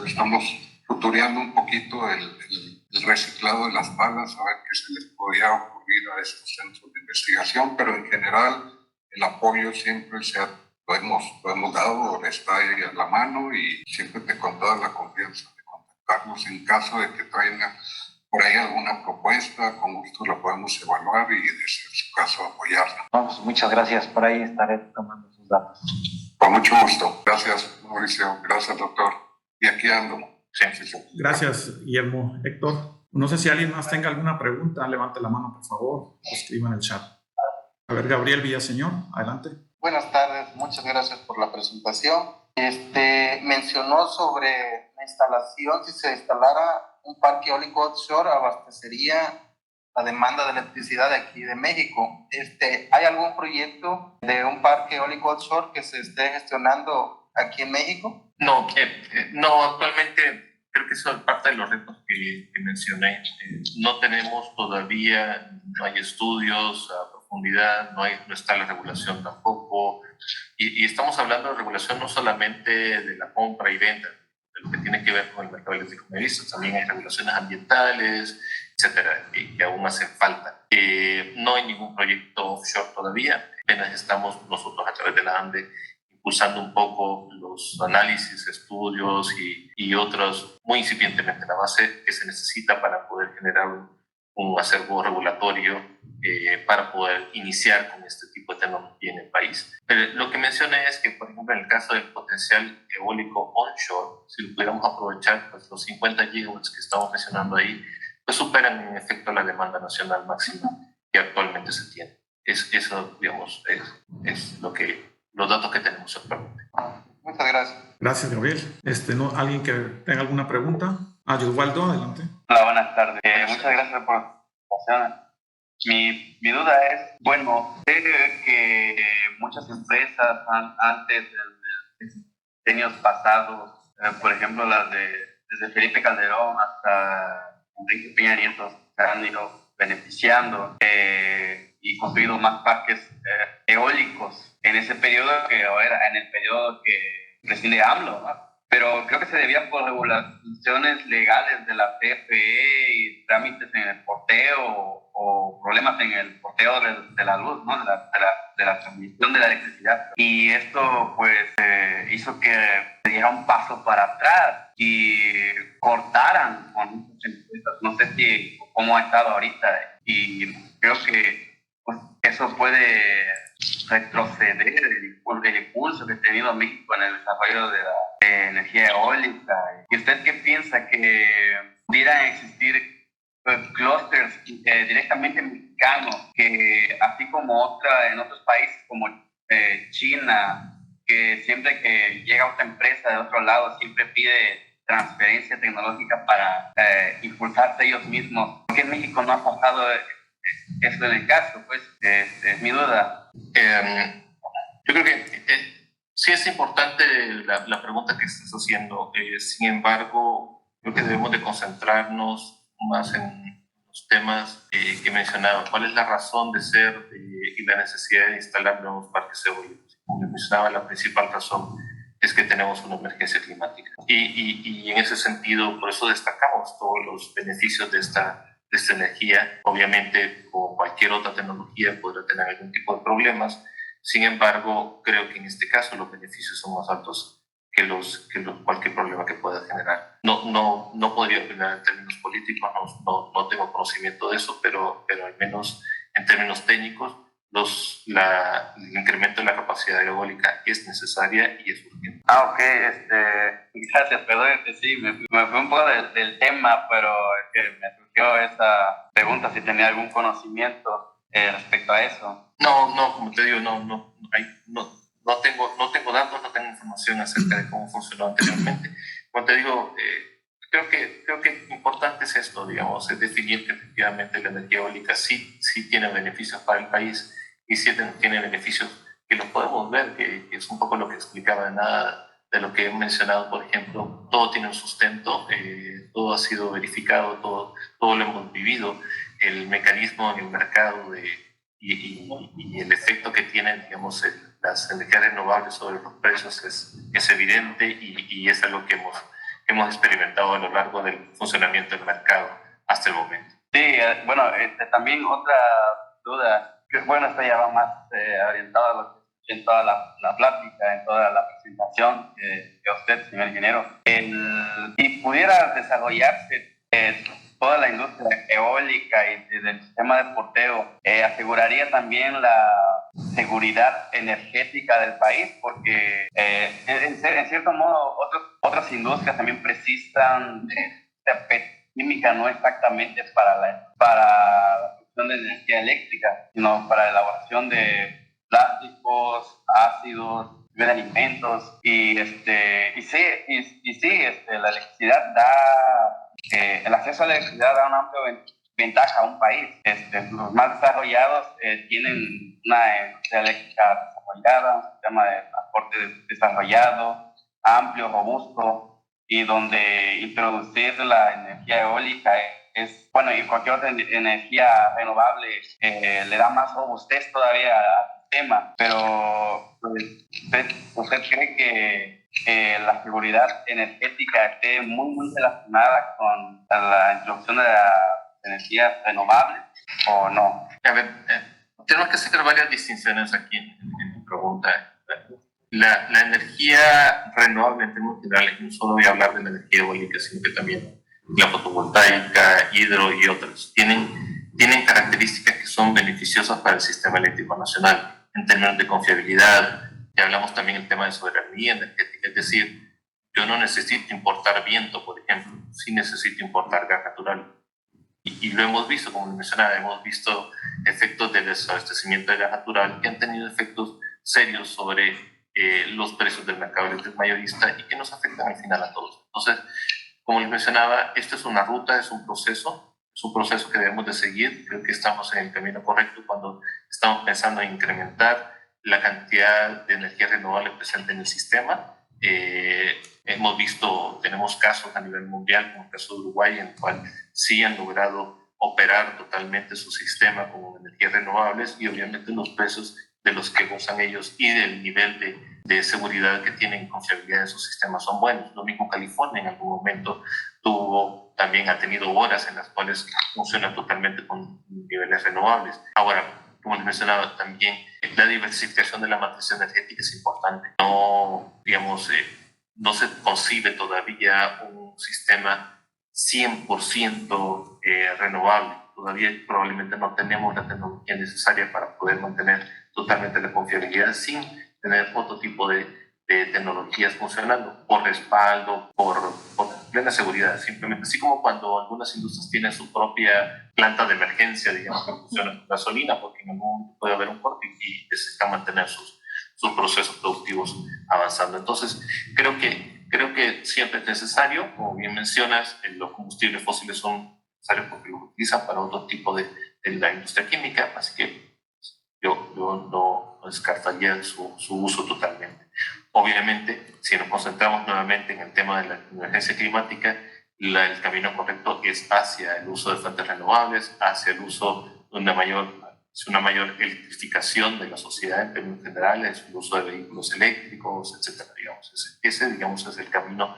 Estamos futureando un poquito el reciclado de las balas, a ver qué se les podría ocurrir a estos centros de investigación, pero en general el apoyo siempre lo hemos dado, está ahí a la mano, y siempre con toda la confianza de contactarnos en caso de que traigan por ahí alguna propuesta. Con gusto la podemos evaluar y, de ser su caso, apoyarla. Vamos, muchas gracias. Por ahí estaré tomando sus datos. Con mucho gusto. Gracias, Mauricio. Gracias, doctor. Y aquí ando. Sí. Gracias, Guillermo. Héctor, no sé si alguien más tenga alguna pregunta. Levante la mano, por favor, o escriba en el chat. A ver, Gabriel Villaseñor, adelante. Buenas tardes, muchas gracias por la presentación. Mencionó sobre la instalación, si se instalara un parque eólico offshore, abastecería la demanda de electricidad de aquí de México. ¿Hay algún proyecto de un parque eólico offshore que se esté gestionando aquí en México? No, no, actualmente creo que eso es parte de los retos que mencioné. No tenemos todavía, no hay estudios a profundidad, no está la regulación tampoco, y estamos hablando de regulación no solamente de la compra y venta, de lo que tiene que ver con el mercado eléctrico minorista, también hay regulaciones ambientales, etcétera, que aún hacen falta. No hay ningún proyecto offshore todavía, apenas estamos nosotros a través de la ANDE impulsando un poco los análisis, estudios y otros, muy incipientemente la base que se necesita para poder generar un acervo regulatorio para poder iniciar con este tipo de tecnología en el país. Pero lo que mencioné es que, por ejemplo, en el caso del potencial eólico onshore, si lo pudiéramos aprovechar, pues los 50 gigawatts que estamos mencionando ahí, pues superan en efecto la demanda nacional máxima que actualmente se tiene. Eso, digamos, es los datos que tenemos actualmente. Muchas gracias. Gracias, Gabriel. ¿Alguien que tenga alguna pregunta? Osvaldo, adelante. Hola, buenas tardes. Muchas gracias por la presentación. Mi duda es, bueno, sé que muchas empresas antes en años pasados, por ejemplo desde Felipe Calderón hasta Enrique Peña Nieto, se han ido beneficiando y construido más parques eólicos en ese periodo que era en el periodo que preside AMLO, ¿no? Pero creo que se debía por regulaciones legales de la CFE y trámites en el porteo o problemas en el porteo de la luz, ¿no? de la transmisión de la electricidad. Y esto pues hizo que se diera un paso para atrás y cortaran con muchas empresas. No sé cómo ha estado ahorita, y creo que pues, eso puede retroceder el impulso que ha tenido México en el desarrollo de la energía eólica. ¿Y usted qué piensa que pudieran existir clústeres directamente mexicanos, que así como en otros países como China, que siempre que llega otra empresa de otro lado siempre pide transferencia tecnológica para impulsarse ellos mismos? ¿Por qué en México no ha pasado eso en el caso? Pues es mi duda. Yo creo que sí es importante la pregunta que estás haciendo. Sin embargo, creo que debemos de concentrarnos más en los temas que mencionaba. ¿Cuál es la razón de ser y la necesidad de instalar nuevos parques eólicos? Como mencionaba, la principal razón es que tenemos una emergencia climática. Y en ese sentido, por eso destacamos todos los beneficios de esta energía. Obviamente, como cualquier otra tecnología, podrá tener algún tipo de problemas. Sin embargo, creo que en este caso los beneficios son más altos que cualquier problema que pueda generar. No podría opinar en términos políticos, no tengo conocimiento de eso, pero al menos en términos técnicos, el incremento de la capacidad eólica es necesaria y es urgente. Ok, gracias, perdón, sí, me fue un poco del tema, pero es que me surgió esa pregunta si tenía algún conocimiento respecto a eso. No, como te digo, no tengo datos, no tengo información acerca de cómo funcionó anteriormente. Como te digo, creo que importante es esto, digamos, es definir que efectivamente la energía eólica sí tiene beneficios para el país y sí tiene beneficios que los podemos ver, que es un poco lo que explicaba, nada de lo que he mencionado, por ejemplo, todo tiene un sustento, todo ha sido verificado, todo lo hemos vivido, el mecanismo en el mercado y el efecto que tienen, digamos, las energías renovables sobre los precios es evidente y es algo que hemos experimentado a lo largo del funcionamiento del mercado hasta el momento. Sí, bueno, también otra duda, que bueno, esto ya va más orientado a lo que en toda la plática, en toda la presentación de usted, señor ingeniero. Si pudiera desarrollarse toda la industria eólica y del sistema de porteo, aseguraría también la seguridad energética del país, porque en cierto modo otras industrias también precisan de química, no exactamente para la producción de energía eléctrica, sino para la elaboración de plásticos, ácidos, de alimentos, y sí, la electricidad el acceso a la electricidad da una amplia ventaja a un país. Los más desarrollados tienen una industria eléctrica desarrollada, un sistema de transporte desarrollado, amplio, robusto, y donde introducir la energía eólica y cualquier otra energía renovable le da más robustez todavía al sistema. Pero ¿usted cree que la seguridad energética esté muy relacionada con la introducción de las energías renovables o no? A ver, tenemos que hacer varias distinciones aquí en mi pregunta. La energía renovable en términos generales, no solo voy a hablar de la energía eólica, sino que también la fotovoltaica, hidro y otras, tienen características que son beneficiosas para el sistema eléctrico nacional en términos de confiabilidad. Ya hablamos también del tema de soberanía energética, es decir, yo no necesito importar viento, por ejemplo, sí necesito importar gas natural. Y lo hemos visto, como mencionaba, hemos visto efectos del desabastecimiento de gas natural que han tenido efectos serios sobre los precios del mercado eléctrico mayorista y que nos afectan al final a todos. Entonces, como les mencionaba, esta es una ruta, es un proceso que debemos de seguir. Creo que estamos en el camino correcto cuando estamos pensando en incrementar la cantidad de energía renovable presente en el sistema. Tenemos casos a nivel mundial, como el caso de Uruguay, en el cual sí han logrado operar totalmente su sistema con energías renovables y obviamente los precios de los que gozan ellos y del nivel de seguridad que tienen, confiabilidad de sus sistemas son buenos. Lo mismo California en algún momento también ha tenido horas en las cuales funciona totalmente con niveles renovables. Ahora, como les mencionaba, también la diversificación de la matriz energética es importante. No se concibe todavía un sistema 100% renovable. todavía probablemente no tenemos la tecnología necesaria para poder mantener totalmente la confiabilidad sin tener otro tipo de tecnologías funcionando, por respaldo, por plena seguridad. Simplemente, así como cuando algunas industrias tienen su propia planta de emergencia, digamos, que funciona con gasolina, porque en algún momento puede haber un corte y necesitan mantener sus procesos productivos avanzando. Entonces, creo que siempre es necesario, como bien mencionas, los combustibles fósiles son necesarios porque los utilizan para otro tipo de la industria química, así que yo no descartaría su uso totalmente. Obviamente, si nos concentramos nuevamente en el tema de la emergencia climática, el camino correcto es hacia el uso de fuentes renovables, hacia el uso de una mayor electrificación de la sociedad en términos generales, el uso de vehículos eléctricos, etcétera. Ese es el camino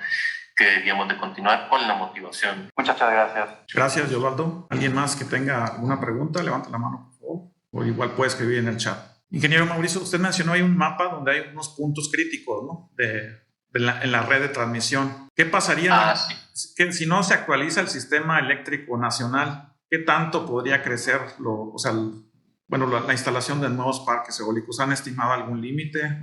que deberíamos de continuar con la motivación. Muchas gracias. Gracias, Osvaldo. ¿Alguien más que tenga alguna pregunta? Levanta la mano, por favor. O igual puede escribir en el chat. Ingeniero Mauricio, usted mencionó ahí un mapa donde hay unos puntos críticos, ¿no? En la red de transmisión. ¿Qué pasaría si no se actualiza el sistema eléctrico nacional? ¿Qué tanto podría crecer la instalación de nuevos parques eólicos? ¿Han estimado algún límite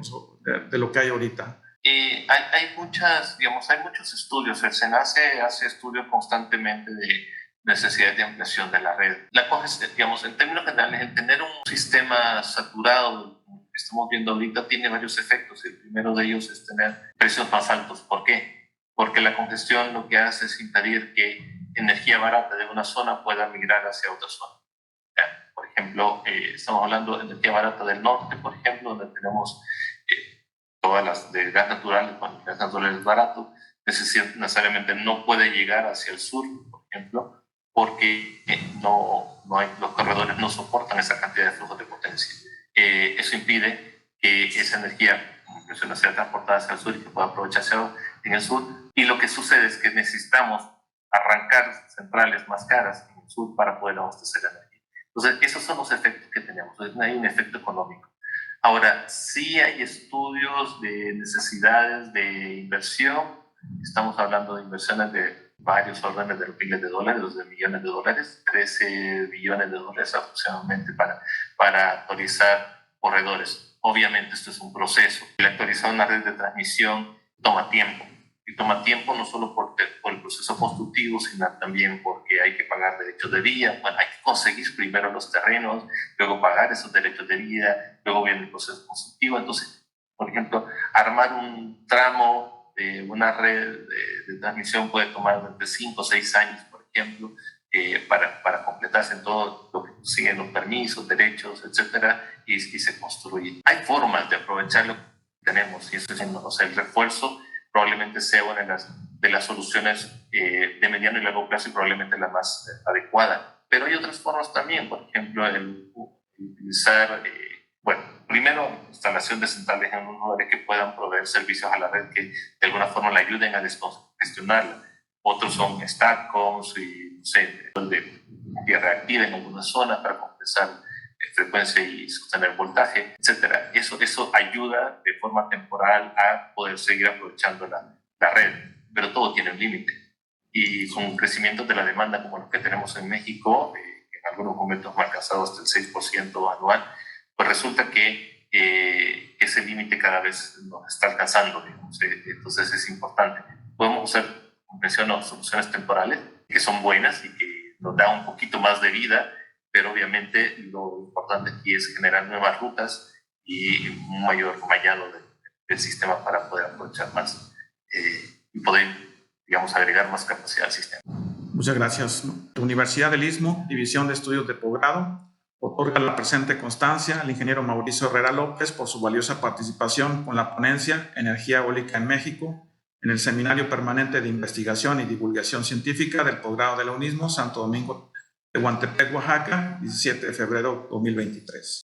de lo que hay ahorita? Hay muchos estudios. El SENACE hace estudios constantemente de necesidad de ampliación de la red. En términos generales, el tener un sistema saturado, como que estamos viendo ahorita, tiene varios efectos. El primero de ellos es tener precios más altos. ¿Por qué? Porque la congestión lo que hace es impedir que energía barata de una zona pueda migrar hacia otra zona. Por ejemplo, estamos hablando de energía barata del norte, por ejemplo, donde tenemos todas las de gas natural. Cuando el gas natural es barato, necesariamente no puede llegar hacia el sur, por ejemplo, porque los corredores no soportan esa cantidad de flujos de potencia. Eso impide que esa energía, como mencioné, sea transportada hacia el sur y que pueda aprovecharse en el sur. Y lo que sucede es que necesitamos arrancar centrales más caras en el sur para poder abastecer la energía. Entonces, esos son los efectos que tenemos. Entonces, hay un efecto económico. Ahora, sí hay estudios de necesidades de inversión. Estamos hablando de inversiones de varios órdenes de miles de dólares, de millones de dólares, 13 billones de dólares aproximadamente para actualizar corredores. Obviamente esto es un proceso. El actualizar una red de transmisión toma tiempo. Y toma tiempo no solo por el proceso constructivo, sino también porque hay que pagar derechos de vía. Bueno, hay que conseguir primero los terrenos, luego pagar esos derechos de vía, luego viene el proceso constructivo. Entonces, por ejemplo, armar un tramo de una red de transmisión puede tomar entre 5 o 6 años, por ejemplo, para completarse en todo lo que siguen los permisos, derechos, etcétera, y se construye. Hay formas de aprovechar lo que tenemos, y eso es el refuerzo probablemente sea una de las soluciones de mediano y largo plazo y probablemente la más adecuada. Pero hay otras formas también, por ejemplo, el utilizar, primero, instalación de centrales en lugares que puedan proveer servicios a la red que de alguna forma la ayuden a descongestionarla. Otros son STATCOMs y, donde reactiva en algunas zonas para compensar frecuencia y sostener voltaje, etcétera. Eso ayuda de forma temporal a poder seguir aprovechando la red, pero todo tiene un límite. Y con crecimientos de la demanda como los que tenemos en México, en algunos momentos han alcanzado hasta el 6% anual, pues resulta que ese límite cada vez nos está alcanzando, digamos. Entonces es importante. Podemos usar, como menciono, soluciones temporales que son buenas y que nos dan un poquito más de vida, pero obviamente lo importante aquí es generar nuevas rutas y un mayor mallado del sistema para poder aprovechar más y poder, digamos, agregar más capacidad al sistema. Muchas gracias. La Universidad del Istmo, División de Estudios de Posgrado, otorga la presente constancia al ingeniero Mauricio Herrera López por su valiosa participación con la ponencia Energía Eólica en México en el Seminario Permanente de Investigación y Divulgación Científica del Posgrado de la UNISMO, Santo Domingo de Huantepec, Oaxaca, 17 de febrero de 2023.